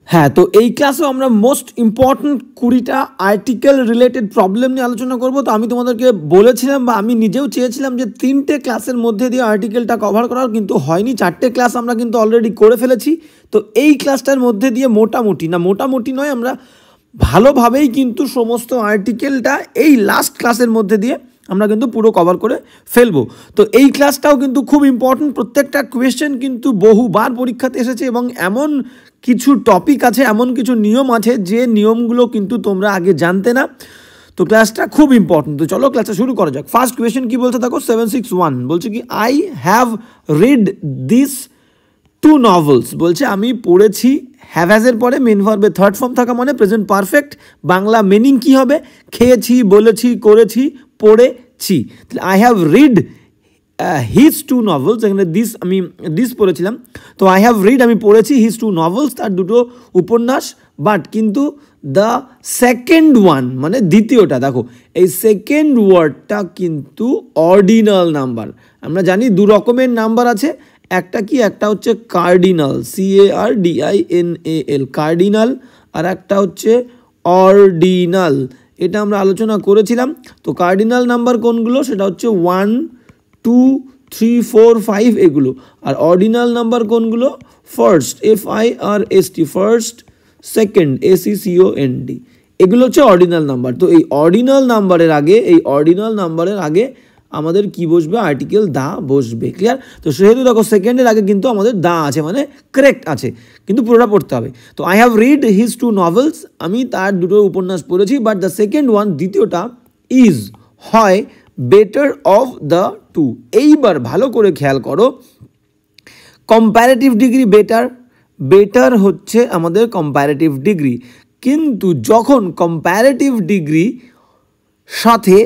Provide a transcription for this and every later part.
হ্যাঁ, তো এই ক্লাসেও আমরা মোস্ট ইম্পর্ট্যান্ট 20টা আর্টিকেল রিলেটেড প্রবলেম নিয়ে আলোচনা করব। তো আমি তোমাদেরকে বলেছিলাম বা আমি নিজেও চেয়েছিলাম যে 3টে ক্লাসের মধ্যে দিয়ে আর্টিকেলটা কভার করার, কিন্তু হয়নি। 4টে ক্লাস আমরা কিন্তু অলরেডি করে ফেলেছি। তো এই ক্লাসটার মধ্যে দিয়ে মোটামুটি নয়, আমরা ভালোভাবেই কিন্তু সমস্ত আর্টিকেলটা এই লাস্ট ক্লাসের মধ্যে দিয়ে আমরা কিন্তু পুরো কভার করে ফেলবো। তো এই ক্লাসটাও কিন্তু খুব ইম্পর্ট্যান্ট। প্রত্যেকটা কোয়েশ্চেন কিন্তু বহুবার পরীক্ষাতে এসেছে এবং এমন কিছু টপিক আছে, এমন কিছু নিয়ম আছে যে নিয়মগুলো কিন্তু তোমরা আগে জানতে না। তো ক্লাসটা খুব ইম্পর্ট্যান্ট। তো চলো ক্লাসটা শুরু করা যাক। ফার্স্ট কোয়েশ্চেন কি বলছে দেখো, 761 বলছে কি, I have read this 2 novels। বলছে আমি পড়েছি, হ্যাভ হ্যাজের পরে মেন ভার্বের থার্ড ফর্ম থাকা মানে প্রেজেন্ট পারফেক্ট। বাংলা মিনিং কি হবে? খেয়েছি, বলেছি, করেছি, পড়েছি। I have read his 2 novels, এখানে আমি দিস পড়েছিলাম। তো আই হ্যাভ রিড আমি পড়েছি হিজ 2 novels, তার 2টো উপন্যাস। বাট কিন্তু দ্য সেকেন্ড ওয়ান মানে দ্বিতীয়টা, দেখো এই সেকেন্ড ওয়ার্ডটা কিন্তু অর্ডিনাল নাম্বার। আমরা জানি 2 রকমের নাম্বার আছে, একটা কি, একটা হচ্ছে কার্ডিনাল, CARDINAL কার্ডিনাল, আর একটা হচ্ছে অর্ডিনাল। এটা আমরা আলোচনা করেছিলাম। তো কার্ডিনাল নাম্বার কোনগুলো, সেটা হচ্ছে 1, 2, 3, 4, 5 এগুলো। আর অর্ডিনাল নাম্বার কোনগুলো, first FIRST first, second SECOND, এগুলো হচ্ছে অর্ডিনাল নাম্বার। তো এই অর্ডিনাল নাম্বারের আগে আমাদের কি বসবে, আর্টিকেল দা বসবে। ক্লিয়ার? তো সেহেতু দেখো সেকেন্ডের আগে কিন্তু আমাদের দা আছে, মানে কারেক্ট আছে, কিন্তু পুরোটা পড়তে হবে। তো I have read his 2 novels, আমি তার 2টো উপন্যাস পড়েছি। বাট দ্য সেকেন্ড ওয়ান, দ্বিতীয়টা, ইজ হয় বেটার অফ দ্য 2। এইবার ভালো করে খেয়াল করো, কম্প্যারেটিভ ডিগ্রি বেটার হচ্ছে আমাদের কম্প্যারেটিভ ডিগ্রি, কিন্তু যখন কম্প্যারেটিভ ডিগ্রি সাথে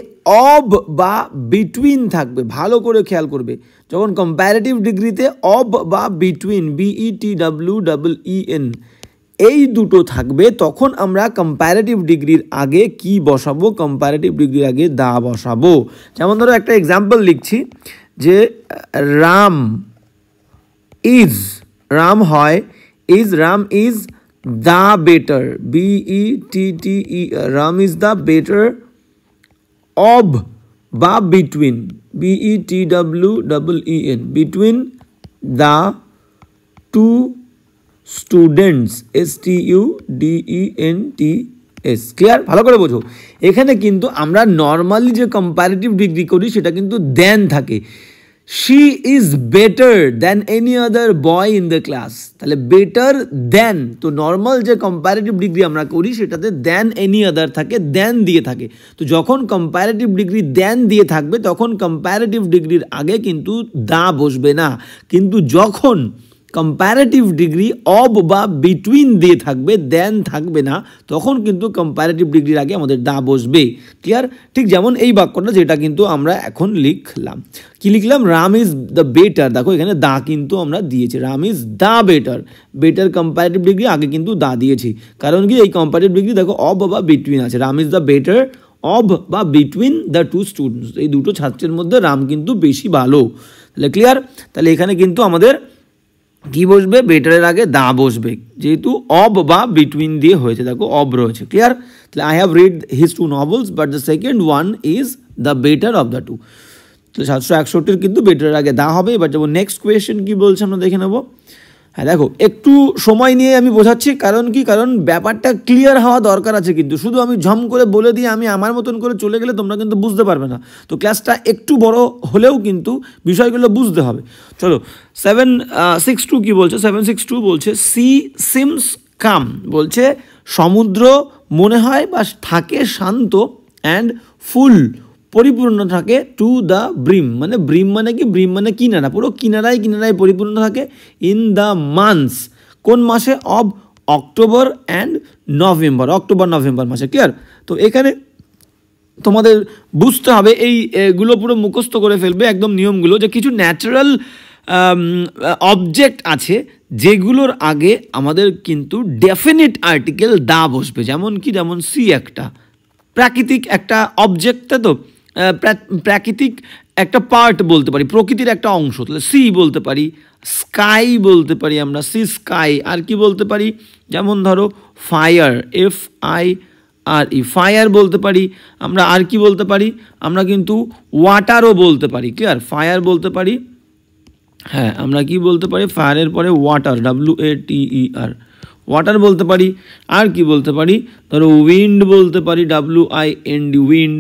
অব বা বিটুইন থাকবে, ভালো করে খেয়াল করবে, যখন কম্প্যারেটিভ ডিগ্রিতে অব বা বিটুইন BETWEEN এই দুটো থাকবে, তখন আমরা কম্প্যারেটিভ ডিগ্রির আগে কি বসাবো, কম্প্যারেটিভ ডিগ্রির আগে দা বসাবো। যেমন ধরো একটা এক্সাম্পল লিখছি যে রাম হয় Ram is the better, BETTE, Ram is the better of বা between BETWEEN, between the 2 students, STUDENTS। Clear? ভালো করে বোঝো। এখানে কিন্তু আমরা নর্মালি যে কম্প্যারেটিভ ডিগ্রি করি সেটা কিন্তু দেন থাকে, she is better than any other boy in the class. তাহলে বেটার দেন, তো নর্মাল যে কম্প্যারেটিভ ডিগ্রি আমরা করি সেটাতে দেন এনি আদার থাকে, দেন দিয়ে থাকে। তো যখন কম্প্যারেটিভ ডিগ্রি দেন দিয়ে থাকবে তখন কম্প্যারেটিভ ডিগ্রির আগে কিন্তু দা বসবে না, কিন্তু যখন কম্প্যারেটিভ ডিগ্রি অব বা বিটুইন দিয়ে থাকবে, দেন থাকবে না, তখন কিন্তু কম্প্যারেটিভ ডিগ্রির আগে আমাদের দা বসবে। ক্লিয়ার? ঠিক যেমন এই বাক্যটা যেটা কিন্তু আমরা এখন লিখলাম, কি লিখলাম, রাম ইজ দ্য বেটার। দেখো এখানে দা কিন্তু আমরা দিয়েছি, Ram is the better comparative degree আগে কিন্তু দা দিয়েছি, কারণ কি এই কম্প্যারেটিভ ডিগ্রি দেখো অব বা বিটুইন আছে, Ram is the better of বা বিটুইন দ্য 2 স্টুডেন্টস, এই দুটো ছাত্রের মধ্যে রাম কিন্তু বেশি ভালো। তাহলে ক্লিয়ার? তাহলে এখানে কিন্তু আমাদের কি বসবে, বেটারের আগে দা বসবে, যেহেতু অব বা বিটুইন দিয়ে হয়েছে, দেখো অব রয়েছে। ক্লিয়ার? তাহলে I have read his 2 novels but the second one is the better of the 2। তাহলে 761 কিন্তু বেটারের আগে দা হবে। এবার যাবো নেক্সট কোয়েশ্চেন কি বলছে আমরা দেখে নেবো। হ্যাঁ দেখো, একটু সময় নিয়ে আমি বোঝাচ্ছি, কারণ ব্যাপারটা ক্লিয়ার হওয়া দরকার আছে, কিন্তু শুধু আমি ঝম করে বলে দিয়ে আমি আমার মতন করে চলে গেলে তোমরা কিন্তু বুঝতে পারবে না। তো ক্লাসটা একটু বড় হলেও কিন্তু বিষয়গুলো বুঝতে হবে। চলো 762 কি বলছে, 762 বলছে সি সিমস কাম, বলছে সমুদ্র মনে হয় বা থাকে শান্ত, অ্যান্ড ফুল পরিপূর্ণ থাকে, টু দ্য ব্রিম, মানে ব্রিম মানে কি, ব্রিম মানে কিনারা, পুরো কিনারায় পরিপূর্ণ থাকে, ইন দ্য মান্থস, কোন মাসে, of October and November, October November মাসে। ক্লিয়ার? তো এখানে তোমাদের বুঝতে হবে, এইগুলো পুরো মুখস্থ করে ফেলবে একদম নিয়মগুলো, যে কিছু ন্যাচারাল অবজেক্ট আছে যেগুলোর আগে আমাদের কিন্তু ডেফিনিট আর্টিকেল দা বসবে। যেমন কি, যেমন সি একটা প্রাকৃতিক একটা অবজেক্ট, তো প্রাকৃতিক একটা পার্ট বলতে পারি, প্রকৃতির একটা অংশ, তাহলে সি বলতে পারি, স্কাই বলতে পারি আমরা, সি স্কাই। আর কি বলতে পারি, যেমন ধরো ফায়ার, FIRE, ফায়ার বলতে পারি আমরা। আর কি বলতে পারি আমরা কিন্তু ওয়াটারও বলতে পারি। ক্লিয়ার? ফায়ার বলতে পারি, হ্যাঁ আমরা কি বলতে পারি, ফায়ারের পরে ওয়াটার, WATER, ওয়াটার বলতে পারি। আর কি বলতে পারি, ধরো উইন্ড বলতে পারি, WIND, উইন্ড।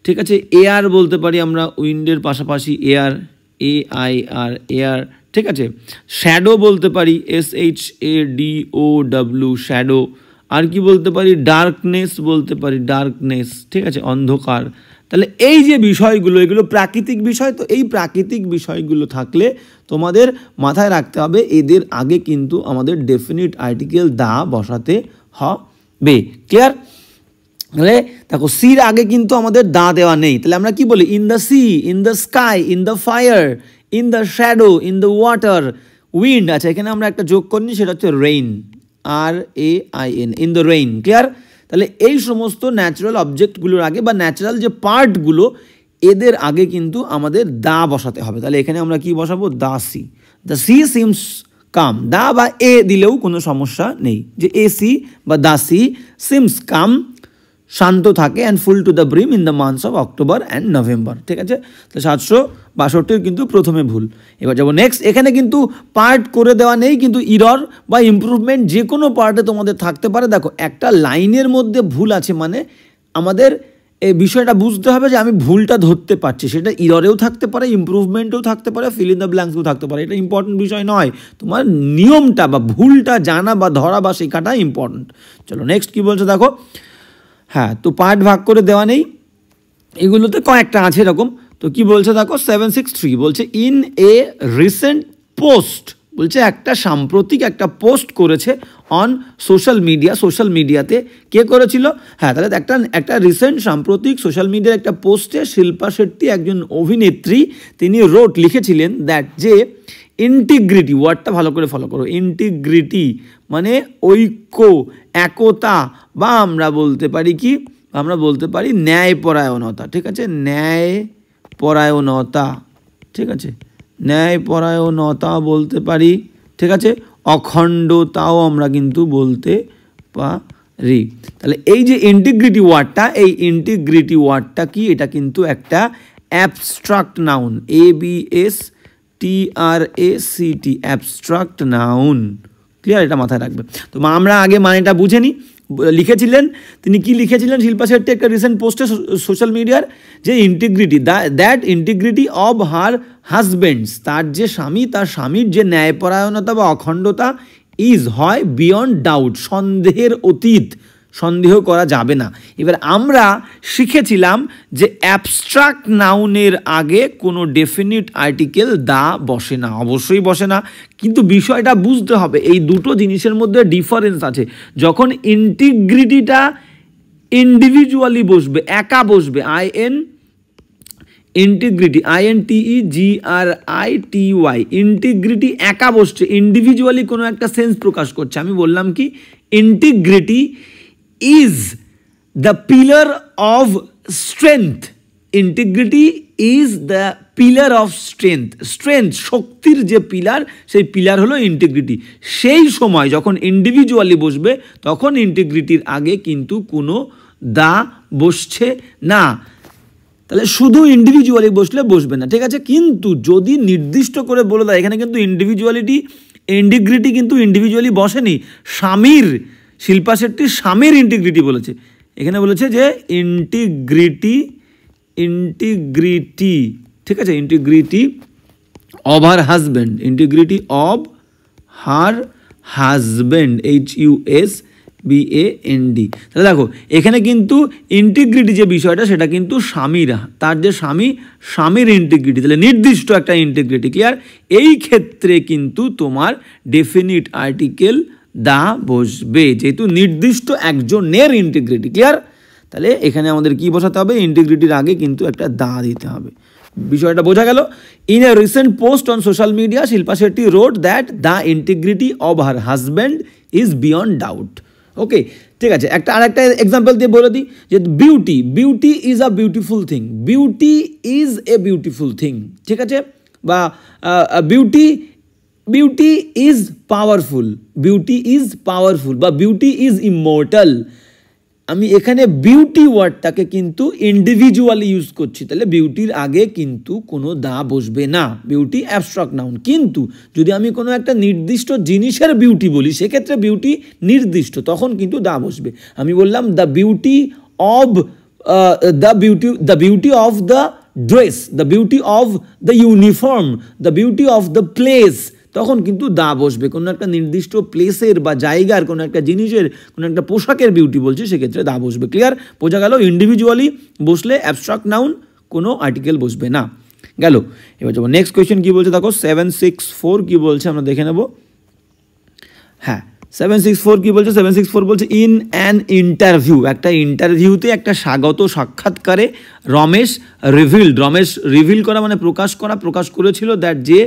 ঠিক আছে, এয়ার বলতে পারি আমরা, উইন্ডের পাশাপাশি এয়ার, AIR, এয়ার। ঠিক আছে, শ্যাডো বলতে পারি, SHADOW, শ্যাডো। আর কি বলতে পারি, ডার্কনেস বলতে পারি, ডার্কনেস। ঠিক আছে, অন্ধকার। তাহলে এই যে বিষয়গুলো, এগুলো প্রাকৃতিক বিষয়। তো এই প্রাকৃতিক বিষয়গুলো থাকলে তোমাদের মাথায় রাখতে হবে এদের আগে কিন্তু আমাদের ডেফিনিট আর্টিকেল দা বসাতে হবে। ক্লিয়ার? তাহলে দেখো সির আগে কিন্তু আমাদের দা দেওয়া নেই। তাহলে আমরা কি বলি, in the sea, in the sky, in the fire, in the shadow, in the water, wind. আচ্ছা, এখানে আমরা একটা যোগ করিনি, সেটা হচ্ছে rain, RAIN, in the rain. Clear? তাহলে এই সমস্ত ন্যাচারাল অবজেক্টগুলোর আগে বা ন্যাচারাল যে পার্টগুলো, এদের আগে কিন্তু আমাদের দা বসাতে হবে। তাহলে এখানে আমরা কি বসাবো, the sea. The sea seems calm. The বা এ দিলেও কোনো সমস্যা নেই, যে AC বা দ্য সি সিমস কাম, শান্ত থাকে, and full to the brim in the months of October and November. ঠিক আছে, তো 762 কিন্তু প্রথমে ভুল। এবার যাবো নেক্সট। এখানে কিন্তু পার্ট করে দেওয়া নেই, কিন্তু ইরর বা ইমপ্রুভমেন্ট যে কোনো পার্টে তোমাদের থাকতে পারে। দেখো একটা লাইনের মধ্যে ভুল আছে মানে আমাদের এই বিষয়টা বুঝতে হবে যে আমি ভুলটা ধরতে পারছি, সেটা ইররেও থাকতে পারে, ইমপ্রুভমেন্টেও থাকতে পারে, ফিল ইন দ্য ব্ল্যাঙ্কসও থাকতে পারে। এটা ইম্পর্টেন্ট বিষয় নয়, তোমার নিয়মটা বা ভুলটা জানা বা ধরা বা শেখাটা ইম্পর্টেন্ট। চলো নেক্সট কি বলছো দেখো। হ্যাঁ, তো পার্ট ভাগ করে দেওয়া নেই, এগুলোতে কয়েকটা আছে এরকম। তো কি বলছে দেখো, 763 বলছে ইন এ রিসেন্ট পোস্ট, বলছে একটা সাম্প্রতিক একটা পোস্ট করেছে অন সোশ্যাল মিডিয়া, সোশ্যাল মিডিয়াতে। কে করেছিল? হ্যাঁ, তাহলে একটা রিসেন্ট সাম্প্রতিক সোশ্যাল মিডিয়ার একটা পোস্টে শিল্পা শেট্টি, একজন অভিনেত্রী, তিনি লিখেছিলেন দ্যাট, যে ইন্টিগ্রিটি, ওয়ার্ডটা ভালো করে ফলো করো, ইন্টিগ্রিটি মানে ঐক্য, একতা, বা আমরা বলতে পারি কি, আমরা বলতে পারি ন্যায়পরায়ণতা। ঠিক আছে, ন্যায়পরায়ণতা। ঠিক আছে, ন্যায়পরায়ণতা বলতে পারি। ঠিক আছে, অখণ্ডতাও আমরা কিন্তু বলতে পারি। তাহলে এই যে ইন্টিগ্রিটি ওয়ার্ডটা, এই ইন্টিগ্রিটি ওয়ার্ডটা কি, এটা কিন্তু একটা abstract noun, ABSTRACT, abstract noun. Clear? এটা মাথায় রাখবে। তো আমরা আগে মানেটা বুঝে নিই। লিখেছিলেন তিনি, কি লিখেছিলেন শিল্পা শেট্টি একটা রিসেন্ট পোস্টে সোশ্যাল মিডিয়ার, যে integrity, that integrity of her husbands, তার যে স্বামী, তার স্বামীর যে ন্যায়পরায়ণতা বা অখণ্ডতা, ইজ হয় বিয়ন্ড ডাউট, সন্দেহের অতীত, সন্দেহ করা যাবে না। এবার আমরা শিখেছিলাম যে অ্যাবস্ট্রাক্ট নাউনের আগে কোনো ডেফিনিট আর্টিকেল দা বসে না, অবশ্যই বসে না। কিন্তু বিষয়টা বুঝতে হবে, এই দুটো জিনিসের মধ্যে ডিফারেন্স আছে। যখন ইন্টিগ্রিটিটা ইন্ডিভিজুয়ালি বসবে, একা বসবে, ইন্টিগ্রিটি, INTEGRITY, ইন্টিগ্রিটি একা বসছে, ইন্ডিভিজুয়ালি কোনো একটা সেন্স প্রকাশ করছে। আমি বললাম কি, integrity is the pillar of strength, integrity is the pillar of strength, strength শক্তির যে পিলার, সেই পিলার হলো ইন্টিগ্রিটি। সেই সময় যখন ইন্ডিভিজুয়ালি বসবে, তখন ইন্টিগ্রিটির আগে কিন্তু কোনো দা বসছে না। তাহলে শুধু ইন্ডিভিজুয়ালি বসলে বসবে না। ঠিক আছে, কিন্তু যদি নির্দিষ্ট করে বলে দেয়, এখানে কিন্তু ইন্টিগ্রিটি কিন্তু ইন্ডিভিজুয়ালি বসেনি, স্বামীর, শিল্পা শেট্টির স্বামীর ইন্টিগ্রিটি বলেছে। এখানে বলেছে যে ইন্টিগ্রিটি, ঠিক আছে, integrity of her husband, integrity of her husband, HUSBAND। তাহলে দেখো এখানে কিন্তু ইন্টিগ্রিটি যে বিষয়টা, সেটা কিন্তু স্বামীর, তার যে স্বামীর ইন্টিগ্রিটি, তাহলে নির্দিষ্ট একটা ইন্টিগ্রিটি। ক্লিয়ার? এই ক্ষেত্রে কিন্তু তোমার ডেফিনিট আর্টিকেল দা বসবে, যেহেতু নির্দিষ্ট একজনের ইন্টিগ্রিটি। ক্লিয়ার? তাহলে এখানে আমাদের কি বসাতে হবে, ইন্টিগ্রিটির আগে কিন্তু একটা দা দিতে হবে। বিষয়টা বোঝা গেল? In a recent post on social media, Shilpa Shetty wrote that the integrity of her husband is beyond doubt. Okay, ঠিক আছে, আরেকটা এক্সাম্পল দিয়ে বলে দিই, যে beauty is a beautiful thing, beauty is a beautiful thing. ঠিক আছে, বা beauty beauty is powerful, beauty is powerful বা বিউটি ইজ ইমর্টাল। আমি এখানে বিউটি ওয়ার্ডটাকে কিন্তু ইন্ডিভিজুয়ালি ইউজ করছি, তাহলে বিউটির আগে কিন্তু কোনো দা বসবে না, বিউটি অ্যাবস্ট্রাক্ট নাউন। কিন্তু যদি আমি কোনো একটা নির্দিষ্ট জিনিসের বিউটি বলি সেক্ষেত্রে বিউটি নির্দিষ্ট, তখন কিন্তু দা বসবে। আমি বললাম the beauty of the beauty of the dress, the beauty of the uniform, the beauty of the place, তখন কিন্তু দা বসবে। কোনো একটা নির্দিষ্ট প্লেসের বা জায়গার, কোনো একটা জিনিসের, কোনো একটা পোশাকের বিউটি বলছি সেক্ষেত্রে দা বসবে। ক্লিয়ার? বোঝা গেল? ইন্ডিভিজুয়ালি বসলে অ্যাবস্ট্রাক্ট নাউন, কোনো আর্টিকেল বসবে না। গেল। এবার যাবো নেক্সট কোয়েশ্চেন কী বলছে দেখো, 764 কী বলছে আমরা দেখে নেব। হ্যাঁ, 764 কী বলছে? 764 বলছে ইন অ্যান ইন্টারভিউ, একটা ইন্টারভিউতে, একটা স্বাগত সাক্ষাৎকারে রমেশ রিভিল করা মানে প্রকাশ করেছিল দ্যাট যে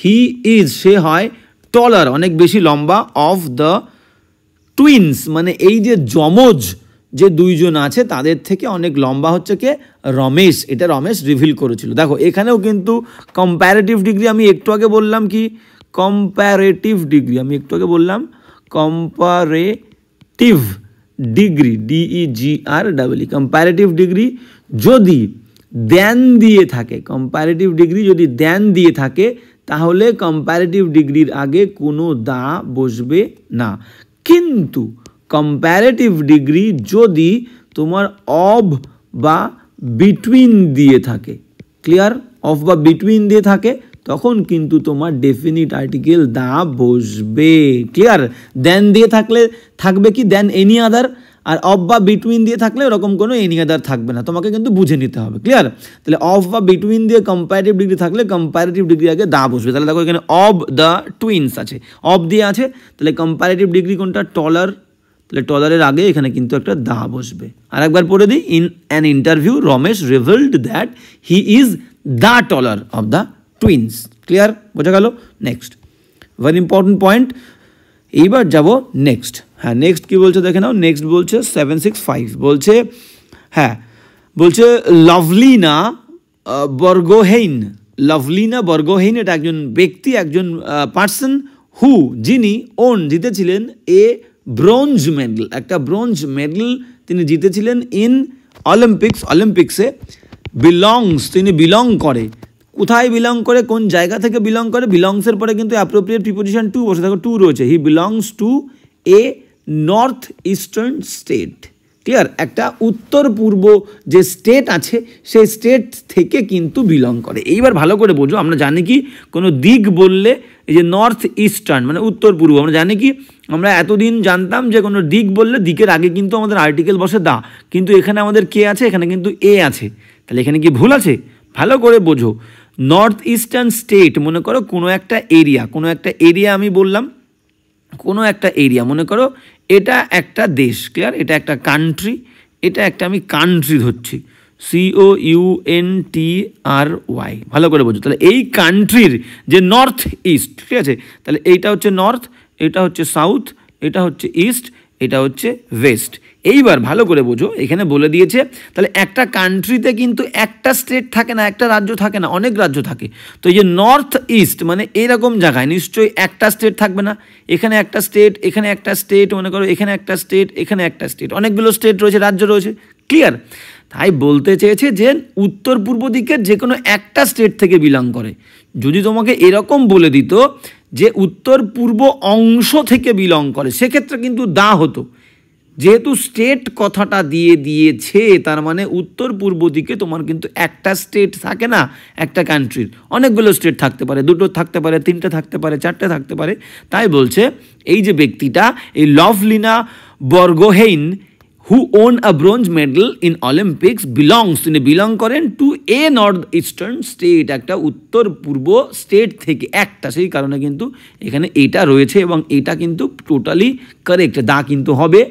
হি ইজ, সে হয় টলার, অনেক বেশি লম্বা, অফ দ্য টুইন্স মানে এই যে যমজ যে দুইজন আছে তাদের থেকে অনেক লম্বা হচ্ছে কে? রমেশ। এটা রমেশ রিভিল করেছিল। দেখো এখানেও কিন্তু কম্প্যারেটিভ ডিগ্রি, আমি একটু আগে বললাম কি কম্প্যারেটিভ ডিগ্রি, আমি একটু আগে বললাম comparative degree, DEGREE, comparative degree যদি দেন দিয়ে থাকে, কম্প্যারেটিভ ডিগ্রি যদি দেন দিয়ে থাকে তাহলে কম্প্যারেটিভ ডিগ্রির আগে কোনো দা বসবে না। কিন্তু কম্প্যারেটিভ ডিগ্রি যদি তোমার অব বা বিটুইন দিয়ে থাকে, ক্লিয়ার? অফ বা বিটুইন দিয়ে থাকে তখন কিন্তু তোমার ডেফিনিট আর্টিকেল দা বসবে। ক্লিয়ার? দেন দিয়ে থাকলে থাকবে কি দেন এনি আদার, আর অফ বা বিটুইন দিয়ে থাকলে ওরকম কোনো এনি আদার থাকবে না, তোমাকে কিন্তু বুঝে নিতে হবে। ক্লিয়ার? তাহলে অফ বা বিটুইন দিয়ে কম্প্যারেটিভ ডিগ্রি থাকলে কম্প্যারেটিভ ডিগ্রি আগে দা বসবে। তাহলে দেখো এখানে অব দ্য টুইন্স আছে, অব দিয়ে আছে, তাহলে কম্প্যারেটিভ ডিগ্রি কোনটা? টলার, তাহলে টলারের আগে এখানে কিন্তু একটা দা বসবে। আর একবার পড়ে দিই, in an interview Ramesh revealed that he is the taller of the twins. Clear? বোঝা গেল? Next, very important point. এইবার যাব নেক্সট। হ্যাঁ, নেক্সট কী বলছে দেখে নাও। নেক্সট বলছে 765 বলছে, হ্যাঁ বলছে লাভলিনা বরগোহেইন, এটা একজন ব্যক্তি, একজন পার্সন, যিনি জিতেছিলেন এ ব্রোঞ্জ মেডেল, একটা ব্রোঞ্জ মেডেল তিনি জিতেছিলেন ইন অলিম্পিক্সে। তিনি বিলং করে, কোথায় বিলং করে, কোন জায়গা থেকে বিলং করে? বিলংসের পরে কিন্তু অ্যাপ্রোপ্রিয়েট প্রিপোজিশন টু বসে, দেখো টু রয়েছে। হি belongs to a north eastern state. Clear? একটা উত্তর পূর্ব যে স্টেট আছে সেই স্টেট থেকে কিন্তু বিলং করে। এইবার ভালো করে বোঝো, আমরা জানি কি কোনো দিক বললে এই যে নর্থ ইস্টার্ন মানে উত্তর পূর্ব, আমরা জানি কি, আমরা এতদিন জানতাম যে কোনো দিক বললে দিকের আগে কিন্তু আমাদের আর্টিকেল বসে দা, কিন্তু এখানে আমাদের কে আছে? এখানে কিন্তু এ আছে। তাহলে এখানে কি ভুল আছে? ভালো করে বোঝো, নর্থ ইস্টার্ন স্টেট মনে করো কোনো একটা এরিয়া, আমি বললাম কোনো একটা এরিয়া, মনে করো এটা একটা দেশ। ক্লিয়ার? এটা একটা কান্ট্রি, এটা একটা আমি কান্ট্রি ধরছি, COUNTRY। ভালো করে বোঝো, তাহলে এই কান্ট্রির যে নর্থ ইস্ট, ঠিক আছে, তাহলে এইটা হচ্ছে নর্থ, এটা হচ্ছে সাউথ, এটা হচ্ছে ইস্ট, এটা হচ্ছে ওয়েস্ট। এইবার ভালো করে বোঝো, এখানে বলে দিয়েছে তাহলে একটা কান্ট্রিতে কিন্তু একটা স্টেট থাকে না, একটা রাজ্য থাকে না, অনেক রাজ্য থাকে। তো এই যে নর্থ ইস্ট মানে এরকম জায়গায় নিশ্চয়ই একটা স্টেট থাকবে না, এখানে একটা স্টেট, এখানে একটা স্টেট, মনে করো এখানে একটা স্টেট, এখানে একটা স্টেট, অনেকগুলো স্টেট রয়েছে, রাজ্য রয়েছে। ক্লিয়ার? তাই বলতে চেয়েছে যে উত্তর পূর্ব দিকের যে কোনো একটা স্টেট থেকে বিলং করে। যদি তোমাকে এরকম বলে দিত যে উত্তর পূর্ব অংশ থেকে বিলং করে সেক্ষেত্রে কিন্তু দা হতো। যেহেতু স্টেট কথাটা দিয়ে দিয়েছে তার মানে উত্তর পূর্ব দিকে তোমার কিন্তু একটা স্টেট থাকে না, একটা কান্ট্রির অনেকগুলো স্টেট থাকতে পারে, দুটো থাকতে পারে, তিনটে থাকতে পারে, চারটে থাকতে পারে। তাই বলছে এই যে ব্যক্তিটা, এই Lovlina Borgohain who won a bronze medal in Olympics তিনি বিলং করেন to a north eastern state, একটা উত্তর পূর্ব স্টেট থেকে একটা, সেই কারণে কিন্তু এখানে এটা রয়েছে এবং এটা কিন্তু টোটালি কারেক্ট, দা কিন্তু হবে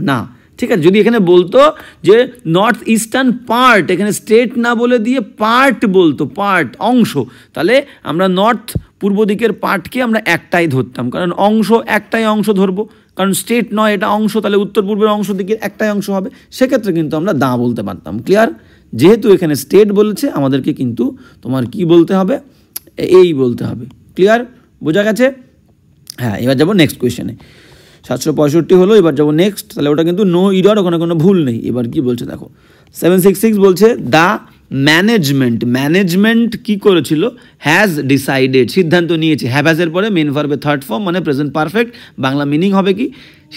না। ঠিক আছে? যদি এখানে বলতো যে নর্থ ইস্টার্ন পার্ট, এখানে স্টেট না বলে দিয়ে পার্ট বলতো, পার্ট অংশ, তাহলে আমরা নর্থ পূর্ব দিকের পার্টকে আমরা একটাই ধরতাম, কারণ অংশ একটাই অংশ ধরবো, কারণ স্টেট নয় এটা অংশ, তাহলে উত্তর পূর্বের অংশ দিকের একটাই অংশ হবে, সেক্ষেত্রে কিন্তু আমরা দা বলতে পারতাম। ক্লিয়ার? যেহেতু এখানে স্টেট বলেছে আমাদেরকে কিন্তু তোমার কি বলতে হবে? এই বলতে হবে। ক্লিয়ার? বোঝা গেছে? হ্যাঁ, এবার যাবো নেক্সট কোয়েশ্চেনে। 765 হলো, এবার যাবো নেক্সট। তাহলে ওটা কিন্তু নো ইরর, ওখানে কোনো ভুল নেই। এবার কি বলছে দেখো, 766 বলছে দ্য ম্যানেজমেন্ট কি করেছিল, হ্যাজ ডিসাইডেড, সিদ্ধান্ত নিয়েছে। হ্যাভ হ্যাজের পরে মেন ভার্বের থার্ড ফর্ম মানে প্রেজেন্ট পারফেক্ট, বাংলা মিনিং হবে কি,